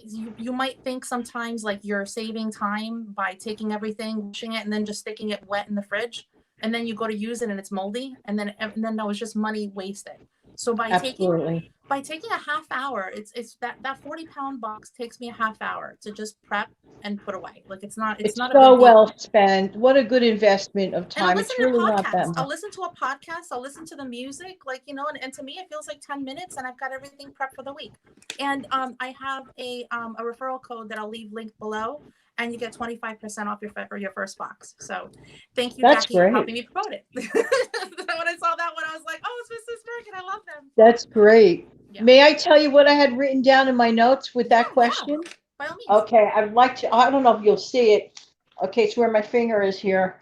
you might think sometimes like you're saving time by taking everything, washing it, and then just sticking it wet in the fridge. And then you go to use it and it's moldy, and then that was just money wasted. So by taking a half hour, it's that 40-pound box takes me a half hour to just prep and put away. Like it's not so well spent. What a good investment of time. It's really not that much. I'll listen to a podcast. I'll listen to the music, and to me it feels like 10 minutes, and I've got everything prepped for the week. And I have a referral code that I'll leave linked below. And you get 25% off your first box. So thank you, That's Jackie, great. for helping me promote it. When I saw that one, I was like, oh, it's Misfits Market. I love them. That's great. Yeah. May I tell you what I had written down in my notes with that question? Yeah. By all means. Okay, I'd like to, I don't know if you'll see it. Okay, it's where my finger is here.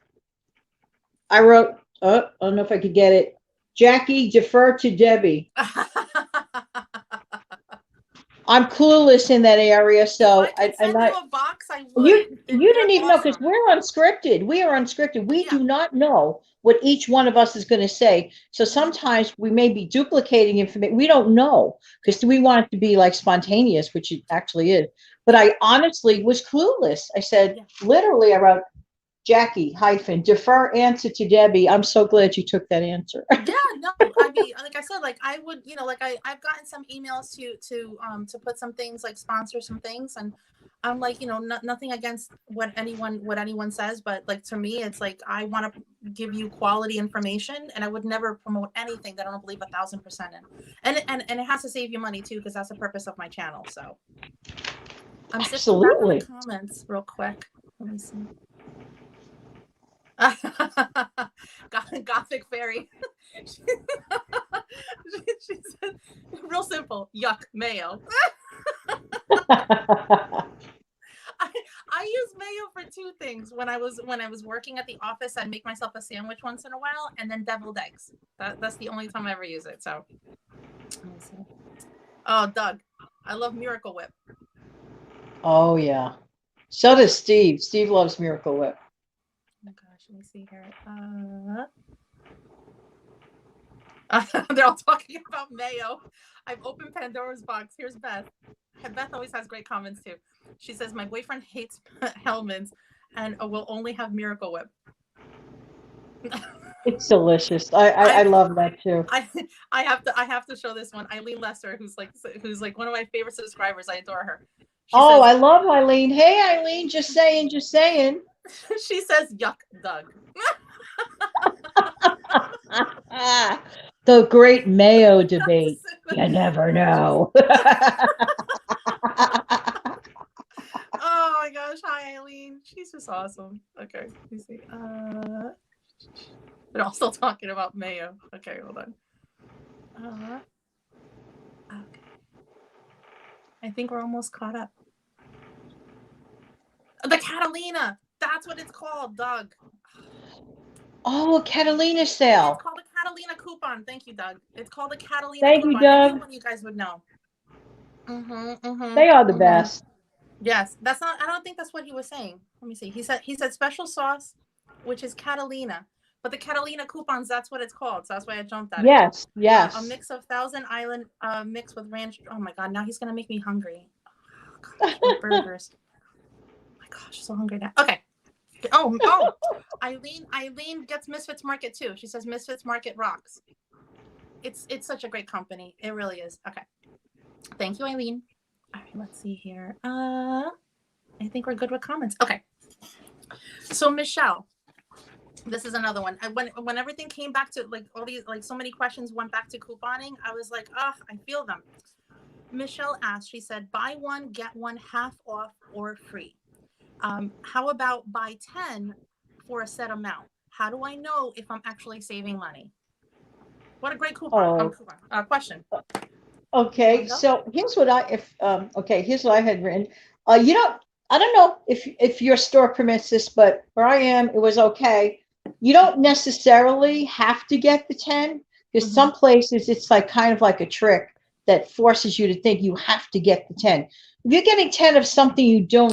I wrote, I don't know if I could get it. Jackie, defer to Debbie. I'm clueless in that area, so I send you a box. I would. You didn't even know because we're unscripted. We are unscripted. We do not know what each one of us is going to say. So sometimes we may be duplicating information. We don't know because we want it to be like spontaneous, which it actually is. But I honestly was clueless. I said, literally, I wrote, Jackie - defer answer to Debbie. I'm so glad you took that answer. Yeah, no, I mean, like I said, like I would, like I've gotten some emails to put some things, like sponsor some things, and I'm like, nothing against what anyone says, but like to me, it's like I want to give you quality information, and I would never promote anything that I don't believe 1,000% in, and it has to save you money too, because that's the purpose of my channel. So I'm sifting back in the comments real quick. Let me see. Gothic fairy. she said, real simple. Yuck, mayo. I use mayo for two things. When I was working at the office, I'd make myself a sandwich once in a while, and then deviled eggs. That's the only time I ever use it. So, let me see. Oh, Doug, I love Miracle Whip. Oh yeah, so does Steve. Steve loves Miracle Whip. Oh gosh, let me see here. They're all talking about mayo. I've opened Pandora's box. Here's Beth. Beth always has great comments too. She says, my boyfriend hates Hellman's and will only have Miracle Whip. It's delicious. I love that too. I have to show this one. Eileen Lesser, who's like one of my favorite subscribers. I adore her. She says, I love Eileen. Hey Eileen, just saying. She says, yuck, Doug. The great mayo debate. You never know. Oh my gosh. Hi, Eileen. She's just awesome. Okay. Let me see. They're also talking about mayo. Okay, hold on. Okay. I think we're almost caught up. The Catalina. That's what it's called, Doug. Oh, Catalina It's sale. called a Catalina coupon. Thank you, Doug. It's called a Catalina Thank coupon. you, I Doug. knew one of you guys would know. They are the best. Yes, that's not. I don't think that's what he was saying. Let me see. He said special sauce, which is Catalina, but the Catalina coupons. That's what it's called. So that's why I jumped at it. Yes, yes. A mix of Thousand Island mixed with ranch. Oh my god! Now he's gonna make me hungry. Oh, gosh, burgers. Oh my gosh, so hungry now. Okay. Oh. Eileen gets Misfits Market too. She says Misfits Market rocks. It's such a great company. It really is. Okay. Thank you, Eileen. All right, let's see here. I think we're good with comments. Okay. So Michelle, this is another one. When everything came back to like all these, like so many questions went back to couponing, I was like, oh, I feel them. Michelle asked, she said, buy one, get one half off or free. How about buy 10 for a set amount? How do I know if I'm actually saving money? What a great coupon. Question. Okay, so here's what here's what I had written. I don't know if your store permits this, but where I am, it was okay. You don't necessarily have to get the 10 because some places it's like kind of like a trick that forces you to think you have to get the 10. If you're getting 10 of something you do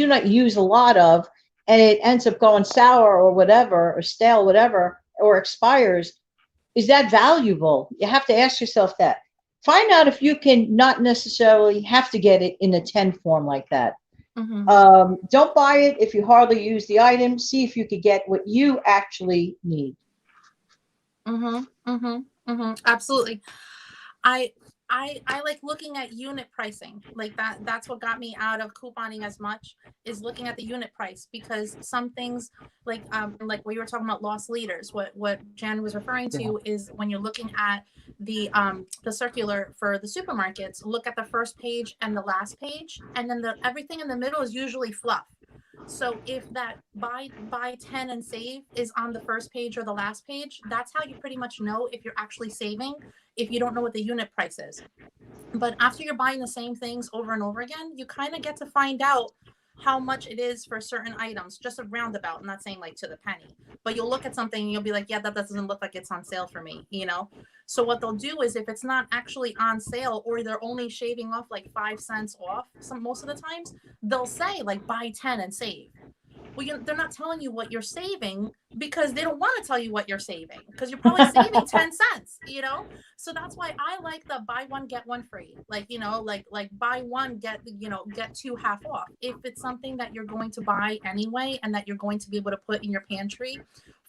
not use a lot of, and it ends up going sour or whatever, or stale, whatever, or expires, is that valuable? You have to ask yourself that. Find out if you can not necessarily have to get it in a 10 form like that. Don't buy it if you hardly use the item. See if you could get what you actually need. Absolutely. I like looking at unit pricing. Like that's what got me out of couponing as much, is looking at the unit price, because some things like we were talking about lost leaders. What Jen was referring to is when you're looking at the circular for the supermarkets, look at the first page and the last page, and then everything in the middle is usually fluff. So if that buy 10 and save is on the first page or the last page, that's how you pretty much know if you're actually saving, if you don't know what the unit price is. But after you're buying the same things over and over again, you kind of get to find out how much it is for certain items, just a roundabout. I'm not saying like to the penny, but you'll look at something and you'll be like, yeah, that doesn't look like it's on sale for me, you know? So what they'll do is, if it's not actually on sale, or they're only shaving off like 5 cents off, most of the times they'll say like buy 10 and save. Well, they're not telling you what you're saving because they don't want to tell you what you're saving, because you're probably saving 10 cents, you know? So that's why I like the buy one, get one free. Like, you know, like buy one, get 2 half off. If it's something that you're going to buy anyway and that you're going to be able to put in your pantry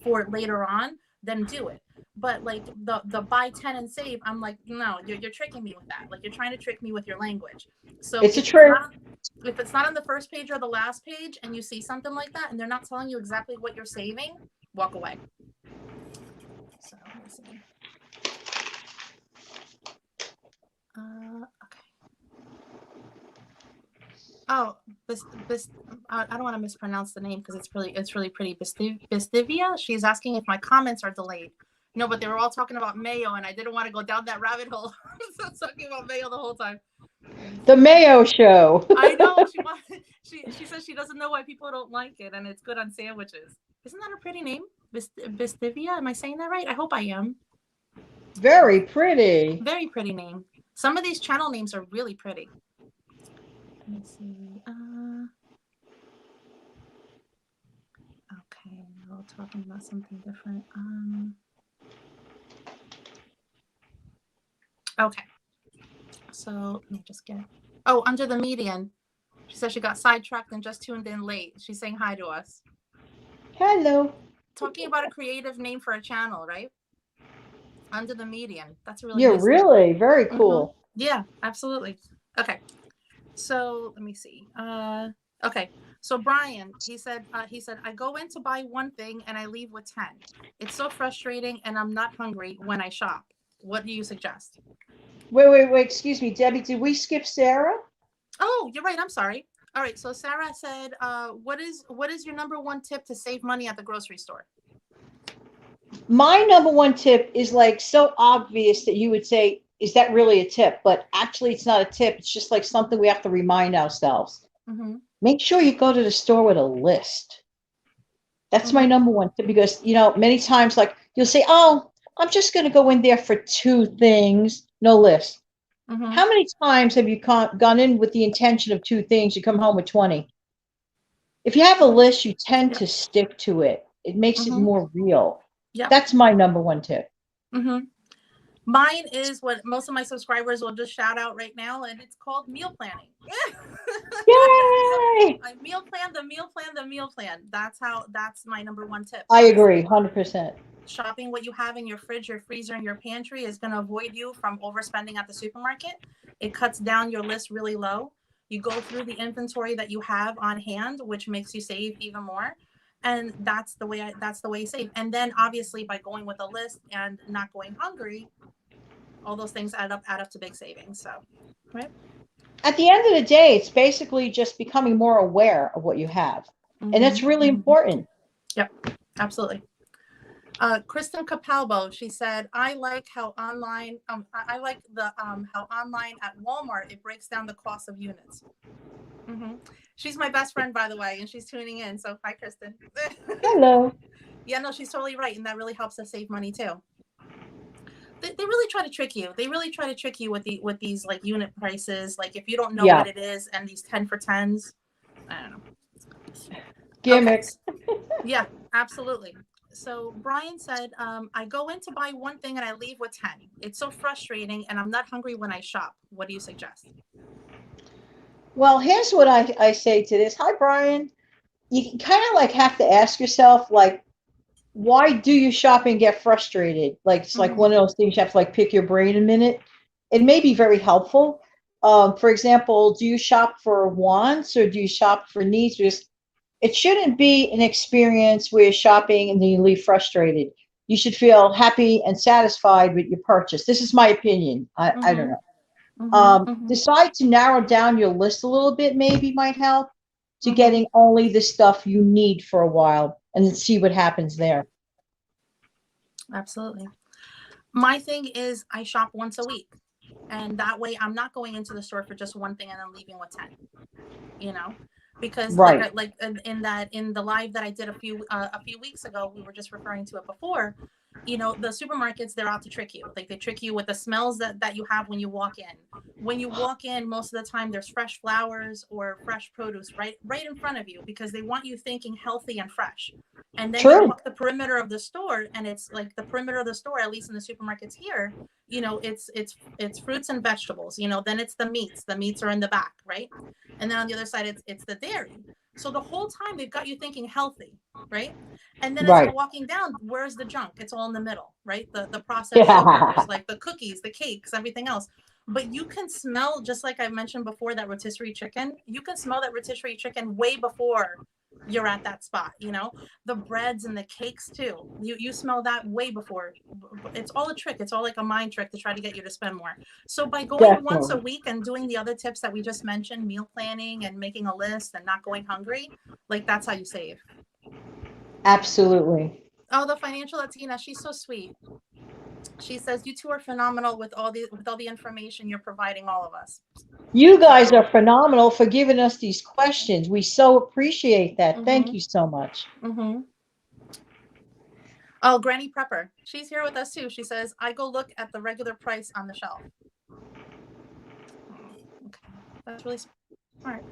for later on, then do it. But like the buy 10 and save, I'm like, no, you're tricking me with that. Like, you're trying to trick me with your language. So it's a trick. If it's not on the first page or the last page and you see something like that and they're not telling you exactly what you're saving, walk away. So let me see. Okay. Oh, I don't want to mispronounce the name because it's really pretty. Bistivia. She's asking if my comments are delayed. No, but they were all talking about mayo, and I didn't want to go down that rabbit hole. So I was talking about mayo the whole time. The Mayo Show. I know. She says she doesn't know why people don't like it, and it's good on sandwiches. Isn't that a pretty name? Bistivia? Am I saying that right? I hope I am. Very pretty. Very pretty name. Some of these channel names are really pretty. Let me see. Okay, we're all talking about something different. Okay. So let me just get. Oh, under the median. She said she got sidetracked and just tuned in late. She's saying hi to us. Hello. Talking about a creative name for a channel, right? Under the median. That's a really You're nice really name. very cool. Yeah, absolutely. Okay. So let me see. Okay. So Brian, he said, I go in to buy one thing and I leave with 10. It's so frustrating and I'm not hungry when I shop. What do you suggest? Wait. Excuse me, Debbie. Did we skip Sarah? Oh, you're right. I'm sorry. All right. So Sarah said, what is your number one tip to save money at the grocery store? My number one tip is like so obvious that you would say, is that really a tip? But actually, it's not a tip. It's just like something we have to remind ourselves. Make sure you go to the store with a list. That's my number one tip, because, many times, like, you'll say, oh, I'm just going to go in there for 2 things, no list. How many times have you gone in with the intention of 2 things? You come home with 20. If you have a list, you tend to stick to it. It makes it more real. That's my number one tip. Mine is what most of my subscribers will just shout out right now, and it's called meal planning. Yay! I meal plan the meal plan the meal plan. That's my number one tip. I agree, 100%. Shopping what you have in your fridge, your freezer, and your pantry is going to avoid you from overspending at the supermarket. It cuts down your list really low. You go through the inventory that you have on hand, which makes you save even more. And that's the way you save. And then obviously by going with a list and not going hungry, all those things add up to big savings. So, right. At the end of the day, it's basically just becoming more aware of what you have. And that's really important. Yep, absolutely. Kristen Capalbo, she said, I like how online, how online at Walmart, it breaks down the cost of units. She's my best friend, by the way, and she's tuning in. So hi, Kristen. Hello. Yeah, no, she's totally right. And that really helps us save money too. They really try to trick you. They really try to trick you with these like unit prices. Like if you don't know what it is, and these 10 for 10s, I don't know. Gimmicks. Okay. Yeah, absolutely. So Brian said, I go in to buy one thing and I leave with 10. It's so frustrating, and I'm not hungry when I shop. What do you suggest? Well, here's what I say to this. Hi, Brian. You kind of like have to ask yourself, like, why do you shop and get frustrated? Like, it's like one of those things you have to like pick your brain a minute. It may be very helpful. For example, do you shop for wants or do you shop for needs? Because it shouldn't be an experience where you're shopping and then you leave frustrated. You should feel happy and satisfied with your purchase. This is my opinion. I don't know. Decide to narrow down your list a little bit, maybe might help, to getting only the stuff you need for a while and then see what happens there. Absolutely. My thing is I shop once a week, and that way I'm not going into the store for just one thing and then leaving with 10, because like in the live that I did a few weeks ago, we were just referring to it before. The supermarkets, they're out to trick you. Like they trick you with the smells that you have when you walk in. When you walk in, most of the time there's fresh flowers or fresh produce right in front of you, because they want you thinking healthy and fresh. And then you walk the perimeter of the store, and it's like the perimeter of the store, at least in the supermarkets here, it's fruits and vegetables. Then it's the meats. The meats are in the back, right? And then on the other side, it's the dairy. So the whole time they've got you thinking healthy, right? And then as you're walking down, where's the junk? It's all in the middle, right? The processed sugars, like the cookies, the cakes, everything else. But you can smell, just like I mentioned before, that rotisserie chicken. You can smell that rotisserie chicken way before you're at that spot. The breads and the cakes too. You smell that way before. It's all a trick. It's all like a mind trick to try to get you to spend more. So by going once a week and doing the other tips that we just mentioned, meal planning and making a list and not going hungry, like that's how you save. Absolutely. Oh, the financial Latina, she's so sweet. She says, you two are phenomenal with all the information you're providing all of us. You guys are phenomenal for giving us these questions. We so appreciate that. Thank you so much. Oh, Granny Prepper. She's here with us too. She says, I go look at the regular price on the shelf. Okay. That's really smart.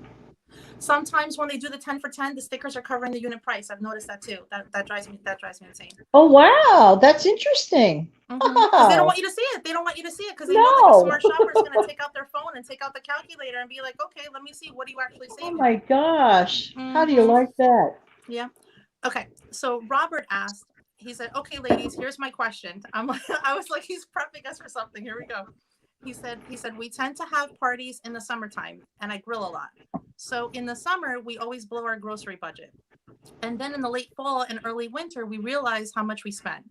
Sometimes when they do the 10 for 10, the stickers are covering the unit price. I've noticed that too. That drives me insane. Oh, wow. That's interesting. Because they don't want you to see it. They don't want you to see it because they know that the smart shopper is going to take out their phone and take out the calculator and be like, okay, let me see. What do you actually save? Oh, my gosh. How do you like that? Yeah. Okay. So Robert asked, he said, okay, ladies, here's my question. I was like, he's prepping us for something. Here we go. He said, we tend to have parties in the summertime and I grill a lot. So in the summer, we always blow our grocery budget. And then in the late fall and early winter, we realize how much we spend.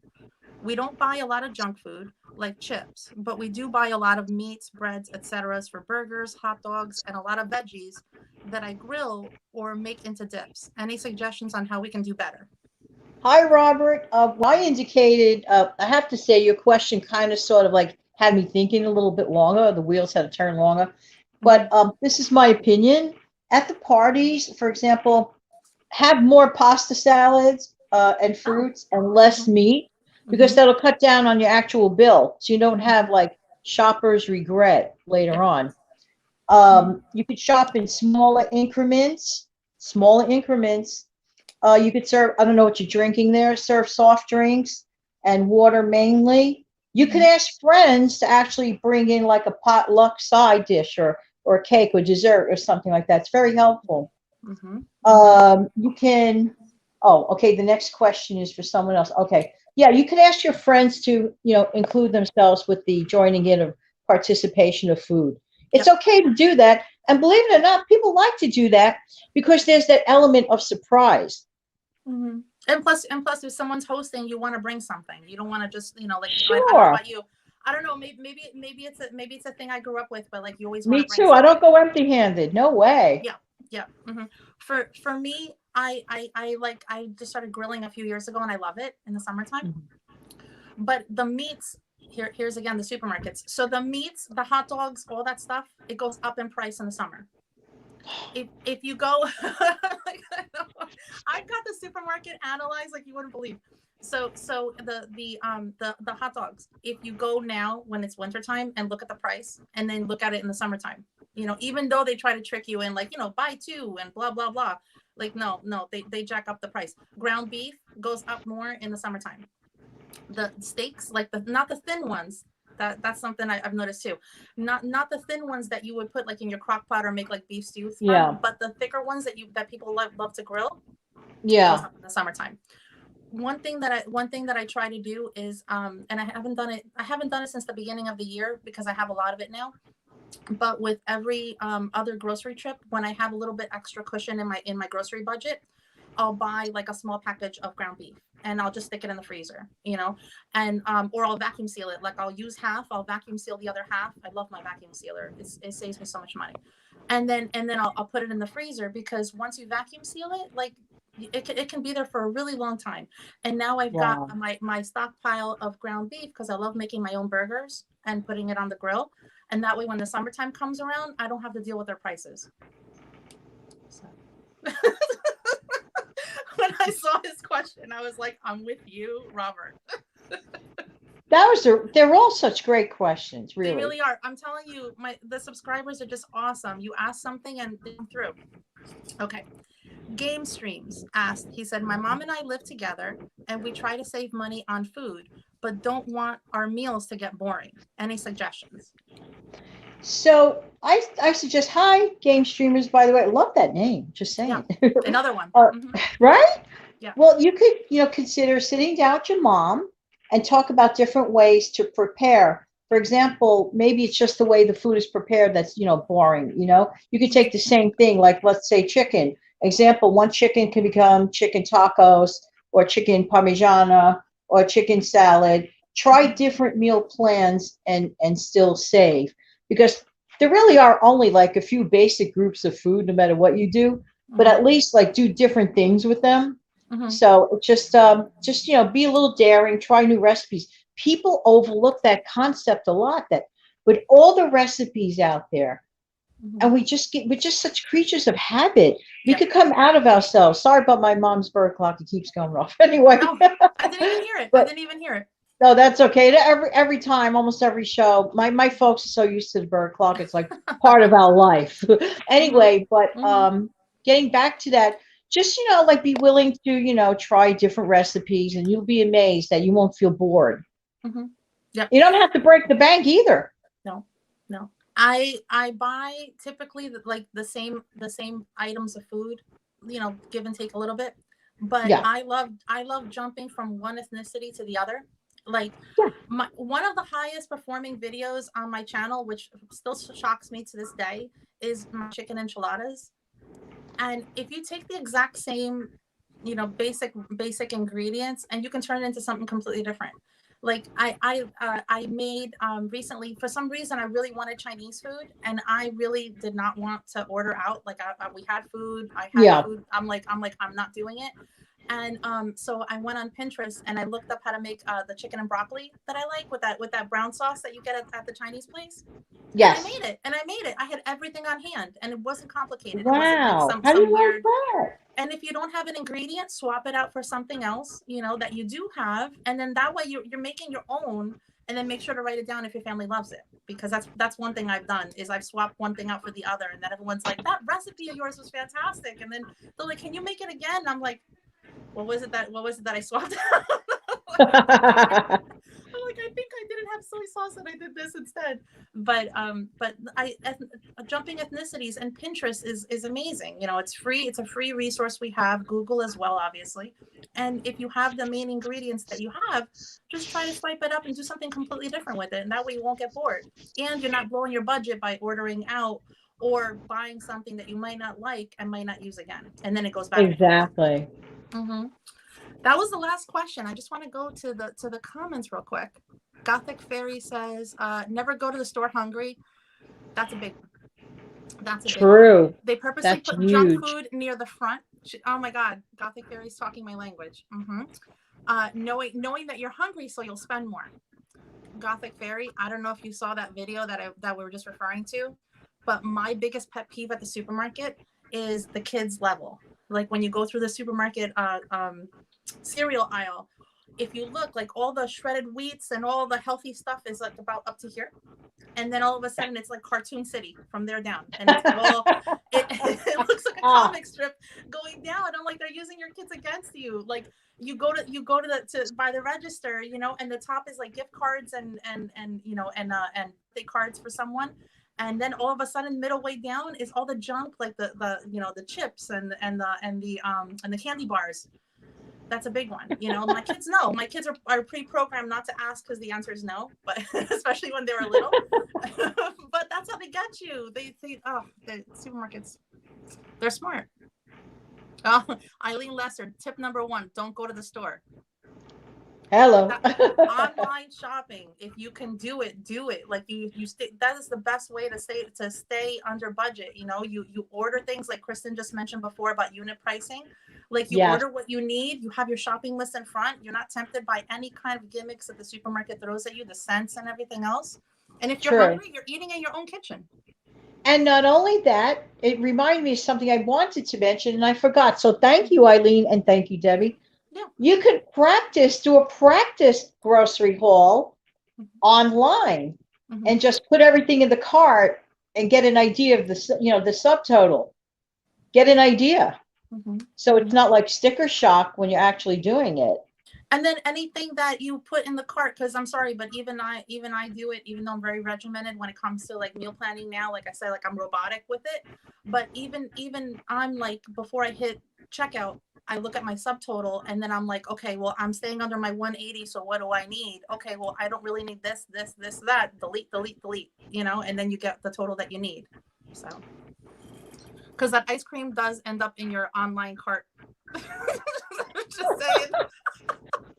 We don't buy a lot of junk food like chips, but we do buy a lot of meats, breads, etc. for burgers, hot dogs, and a lot of veggies that I grill or make into dips. Any suggestions on how we can do better? Hi, Robert. I indicated, I have to say your question kind of sort of like had me thinking a little bit longer. The wheels had to turn longer. But this is my opinion. At the parties, for example, have more pasta salads and fruits and less meat, because that'll cut down on your actual bill. So you don't have like shopper's regret later on. You could shop in smaller increments, you could serve, I don't know what you're drinking there, serve soft drinks and water mainly. You could ask friends to actually bring in like a potluck side dish or cake or dessert or something like that. It's very helpful. You can, oh, okay, the next question is for someone else. Okay. Yeah, you can ask your friends to, include themselves with the joining in of participation of food. It's okay to do that. And believe it or not, people like to do that because there's that element of surprise. And plus, if someone's hosting, you want to bring something. You don't want to just, like, Sure. I don't know about you. I don't know. Maybe it's a thing I grew up with, but like you always want Me to bring too. something. I don't go empty-handed. No way. Yeah. For me, I just started grilling a few years ago, and I love it in the summertime. But the meats here's again the supermarkets. So the meats, the hot dogs, all that stuff, it goes up in price in the summer. If you go, like, I've got the supermarket analyzed like you wouldn't believe. So the hot dogs, if you go now when it's wintertime and look at the price, and then look at it in the summertime, even though they try to trick you in, like, buy two and blah blah blah, like no, they jack up the price. Ground beef goes up more in the summertime. The steaks, like not the thin ones. That's something I've noticed too. Not the thin ones that you would put like in your crock pot or make like beef stew from, but the thicker ones that people love to grill. Goes up in the summertime. One thing that I try to do is and I haven't done it since the beginning of the year because I have a lot of it now. But with every other grocery trip, when I have a little bit extra cushion in my grocery budget, I'll buy like a small package of ground beef and I'll just stick it in the freezer, and or I'll vacuum seal it. Like I'll use half, I'll vacuum seal the other half. I love my vacuum sealer. It saves me so much money. And then I'll put it in the freezer, because once you vacuum seal it, like it can be there for a really long time. And now I've got my stockpile of ground beef, because I love making my own burgers and putting it on the grill. And that way, when the summertime comes around, I don't have to deal with their prices. So. When I saw his question, I was like, I'm with you, Robert. They're all such great questions, really. They really are. I'm telling you, the subscribers are just awesome. You ask something and they come through. Okay. Game Streams asked, he said, my mom and I live together and we try to save money on food, but don't want our meals to get boring. Any suggestions? So I suggest, hi, game streamers, by the way. I love that name. Just saying. Yeah. Another one. Right? Yeah. Well, you could, consider sitting down with your mom and talk about different ways to prepare. For example, maybe it's just the way the food is prepared that's, boring. You could take the same thing, like let's say chicken. Example, one chicken can become chicken tacos or chicken parmigiana or chicken salad. Try different meal plans and still save. Because there really are only like a few basic groups of food, no matter what you do, but at least like do different things with them. So just be a little daring, try new recipes. People overlook that concept a lot, that with all the recipes out there, and we're just such creatures of habit. We could come out of ourselves. Sorry about my mom's bird clock. It keeps going off. Anyway. No, I didn't even hear it. I didn't even hear it. No, that's okay. Every time, almost every show, my folks are so used to the bird clock. It's like part of our life. Anyway, but getting back to that, just, like be willing to, try different recipes, and you'll be amazed that you won't feel bored. Yeah. You don't have to break the bank either. No. I buy typically like the same items of food, give and take a little bit. But I love jumping from one ethnicity to the other. Like one of the highest performing videos on my channel, which still shocks me to this day, is my chicken enchiladas. And if you take the exact same, basic ingredients, and you can turn it into something completely different. Like I made recently, for some reason, I really wanted Chinese food, and I really did not want to order out. Like we had food, I had food. I'm like, I'm not doing it. And so I went on Pinterest and I looked up how to make the chicken and broccoli that I like with that brown sauce that you get at the Chinese place. And I Yes. made it. And I made it. I had everything on hand, and it wasn't complicated. It wasn't like Wow. How do some you like weird. that? And if you don't have an ingredient, swap it out for something else, you know, that you do have, and then that way you're making your own. And then make sure to write it down if your family loves it, because that's one thing I've done is I've swapped one thing out for the other, and then everyone's like, that recipe of yours was fantastic, and then they're like, can you make it again? And I'm like, what was it that I swapped out? I'm like, I think I didn't have soy sauce and I did this instead. But jumping ethnicities and Pinterest is amazing. You know, it's free. It's a free resource we have. Google as well, obviously. And if you have the main ingredients that you have, just try to swipe it up and do something completely different with it. And that way you won't get bored. And you're not blowing your budget by ordering out or buying something that you might not like and might not use again. And then it goes back. Exactly. Mm-hmm. That was the last question. I just want to go to the comments real quick. Gothic Fairy says, never go to the store hungry. That's a big one. That's a True. big one. They purposely That's put huge. junk food near the front. Oh my God, Gothic Fairy's talking my language. Knowing that you're hungry, so you'll spend more. Gothic Fairy, I don't know if you saw that video that we were just referring to, but my biggest pet peeve at the supermarket is the kids level. Like when you go through the supermarket cereal aisle, if you look, like all the shredded wheats and all the healthy stuff is like about up to here, and then all of a sudden it's like Cartoon City from there down, and it's all it looks like a comic strip going down. I'm like, they're using your kids against you. Like you go to buy the register, you know, and the top is like gift cards and you know and the cards for someone. And then all of a sudden, middle way down is all the junk, like the you know, the chips and the candy bars. That's a big one. You know, my kids know. My kids are pre-programmed not to ask because the answer is no, but especially when they were little. But that's how they get you. The supermarkets, they're smart. Eileen Lesser, tip number 1: don't go to the store. Hello. Online shopping, if you can do it, do it. Like you stay, that is the best way to stay under budget. You know, you order things like Kristen just mentioned before about unit pricing. Like you order what you need, you have your shopping list in front, you're not tempted by any kind of gimmicks that the supermarket throws at you, the scents and everything else. And if you're hungry, you're eating in your own kitchen. And not only that, it reminded me of something I wanted to mention and I forgot. So thank you, Eileen, and thank you, Debbie. Yeah. You could do a practice grocery haul online and just put everything in the cart and get an idea of the subtotal. Get an idea. So it's not like sticker shock when you're actually doing it. And then anything that you put in the cart, because I'm sorry, but even I do it, even though I'm very regimented when it comes to like meal planning now. Like I said, like I'm robotic with it. But even I'm like, before I hit checkout, I look at my subtotal and then I'm like, okay, well, I'm staying under my 180. So what do I need? Okay, well, I don't really need this, that. Delete, you know, and then you get the total that you need. So, because that ice cream does end up in your online cart. Just saying.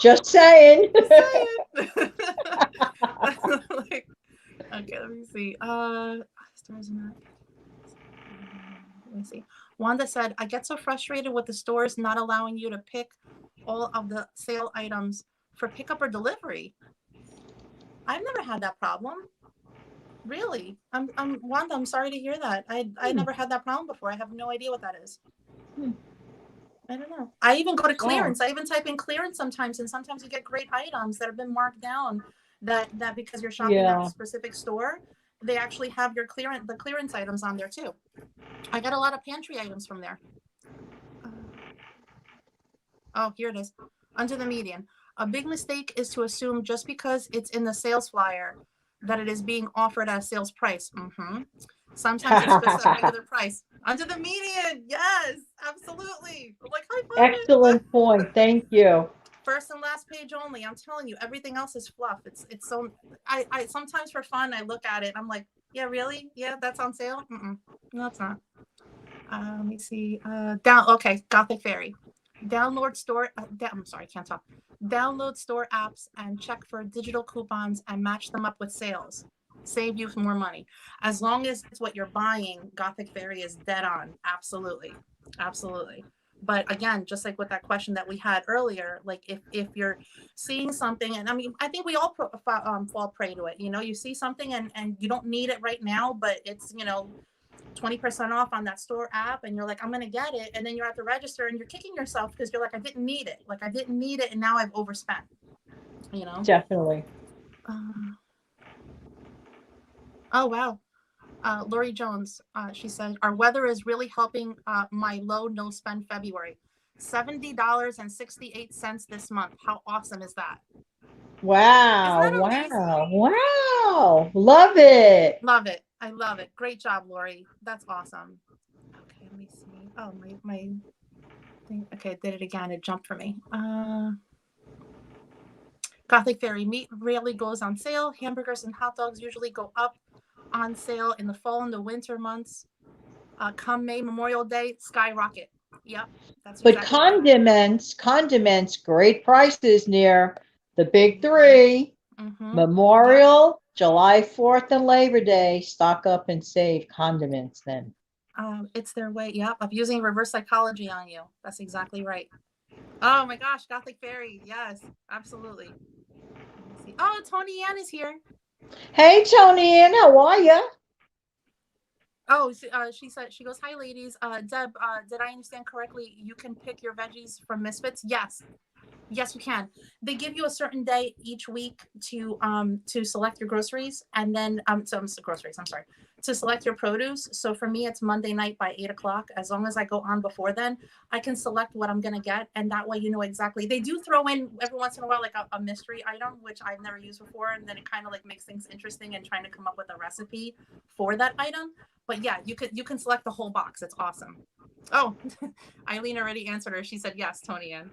Just saying. Like, okay, let me see. Let me see. Wanda said, I get so frustrated with the stores not allowing you to pick all of the sale items for pickup or delivery. I've never had that problem. Really? Wanda, I'm sorry to hear that. I never had that problem before. I have no idea what that is. I don't know. I even go to clearance. I even type in clearance sometimes, and sometimes you get great items that have been marked down that because you're shopping at a specific store, they actually have the clearance items on there too. I got a lot of pantry items from there. Oh, here it is. Under the median. A big mistake is to assume just because it's in the sales flyer that it is being offered at a sales price. Sometimes it's just a regular price. Under the median. Yes, absolutely. Like, excellent point. Thank you. First and last page only. I'm telling you, everything else is fluff. It's so. I sometimes for fun I look at it. I'm like, yeah, really? Yeah, that's on sale. No, it's not. Let me see. Okay, Gothic Fairy. Download store. I'm sorry, I can't talk. Download store apps and check for digital coupons and match them up with sales. Save you more money. As long as it's what you're buying, Gothic Fairy is dead on. Absolutely. But again, just like with that question that we had earlier, like if you're seeing something, and I mean, I think we all fall prey to it. You know, you see something and you don't need it right now, but it's, 20% off on that store app, and you're like, I'm gonna get it, and then you're at the register and you're kicking yourself because you're like, I didn't need it. Like I didn't need it, and now I've overspent. Definitely. Oh wow. Lori Jones, she said, our weather is really helping my low no spend February. $70.68 this month. How awesome is that? Wow. Isn't that amazing? Wow. Love it. Love it. I love it. Great job, Lori. That's awesome. Okay, let me see. Oh, my thing. Okay, I did it again. It jumped for me. Gothic Fairy meat rarely goes on sale. Hamburgers and hot dogs usually go up on sale in the fall and the winter months. Come May, Memorial Day, skyrocket. Yep. That's But exactly condiments, great prices near the big three. Memorial, July 4th, and Labor Day. Stock up and save condiments then. It's their way, of using reverse psychology on you. That's exactly right. Oh my gosh, Gothic Fairy. Yes, absolutely. Oh, Tony Ann is here. Hey, Tony Ann, how are you? Oh, she said, she goes, hi, ladies. Deb, did I understand correctly? You can pick your veggies from Misfits? Yes. Yes, you can. They give you a certain day each week to select your groceries, and then to select your produce. So for me, it's Monday night by 8:00. As long as I go on before then, I can select what I'm gonna get, and that way you know exactly. They do throw in every once in a while like a mystery item, which I've never used before, and then it kind of like makes things interesting and trying to come up with a recipe for that item. But yeah, you can select the whole box. It's awesome. Oh, Eileen already answered her. She said yes, Tony Ann.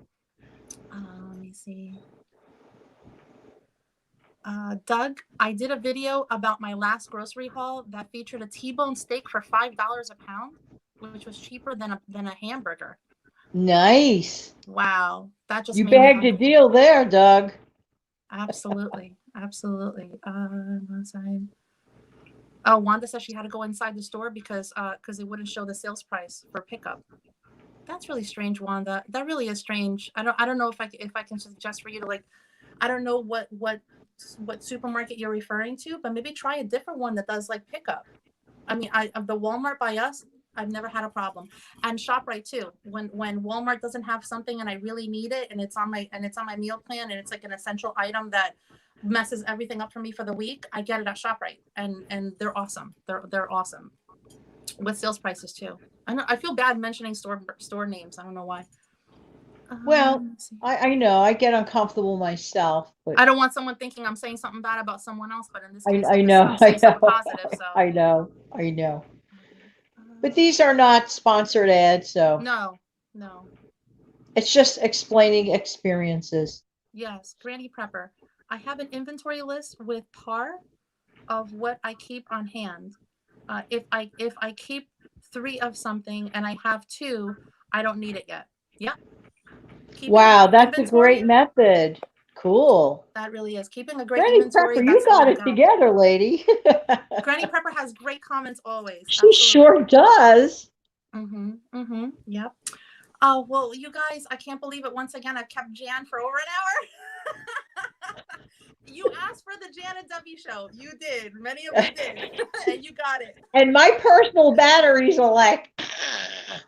Let me see. Doug, I did a video about my last grocery haul that featured a T-bone steak for $5 a pound, which was cheaper than a hamburger. Nice. Wow, that just you bagged a deal there, Doug. Absolutely, absolutely. Oh, Wanda says she had to go inside the store because it wouldn't show the sales price for pickup. That's really strange, Wanda. That really is strange. I don't know if I can suggest for you to, like, I don't know what supermarket you're referring to, but maybe try a different one that does like pickup. I mean, the Walmart by us, I've never had a problem. And ShopRite too. When Walmart doesn't have something and I really need it, and it's on my meal plan, and it's like an essential item that messes everything up for me for the week, I get it at ShopRite, and they're awesome. They're awesome with sales prices too. I feel bad mentioning store names. I don't know why. Well, I know I get uncomfortable myself, but I don't want someone thinking I'm saying something bad about someone else. But in this case, I know, I'm saying something positive. So I know. But these are not sponsored ads, so no. It's just explaining experiences. Yes, Granny Prepper. I have an inventory list with par of what I keep on hand. If I keep 3 of something and I have 2, I don't need it yet. Yep. Wow, that's a great method. Cool. That really is. Keeping a great Granny inventory. Prepper, you got it together, lady. Granny Prepper has great comments always. She sure does. Yep. Oh, well, you guys, I can't believe it. Once again, I've kept Jan for over an hour. You asked for the Janet W show. You did. Many of you did. And you got it. And my personal batteries are like,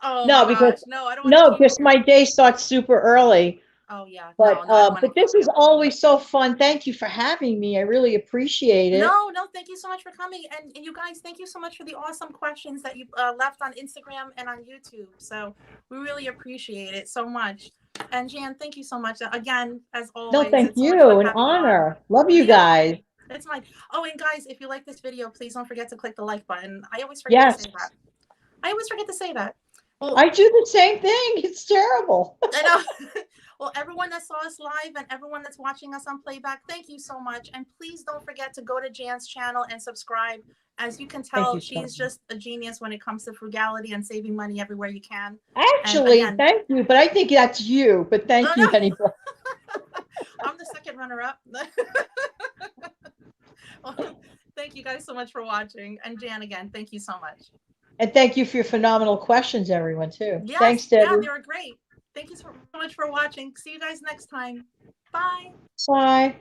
oh no, because no, I don't. No, because my day starts super early. Oh yeah. But but this is always so fun. Thank you for having me. I really appreciate it. No, thank you so much for coming. And you guys, thank you so much for the awesome questions that you left on Instagram and on YouTube. So we really appreciate it so much. And Jan, thank you so much again, as always. No, thank you. An honor. Love you guys. It's mine. Oh, and guys, if you like this video, please don't forget to click the like button. I always forget to say that. I always forget to say that. Well, I do the same thing. It's terrible. I know. Well, everyone that saw us live and everyone that's watching us on playback, thank you so much. And please don't forget to go to Jan's channel and subscribe. As you can tell, she's just a genius when it comes to frugality and saving money everywhere you can. Actually, again, thank you, but I think that's you. But thank you anyway. I'm the second runner-up. Well, thank you guys so much for watching. And Jan, again, thank you so much. And thank you for your phenomenal questions, everyone, too. Yes, Thanks, yeah, Debbie. they were great. Thank you so much for watching. See you guys next time. Bye. Bye.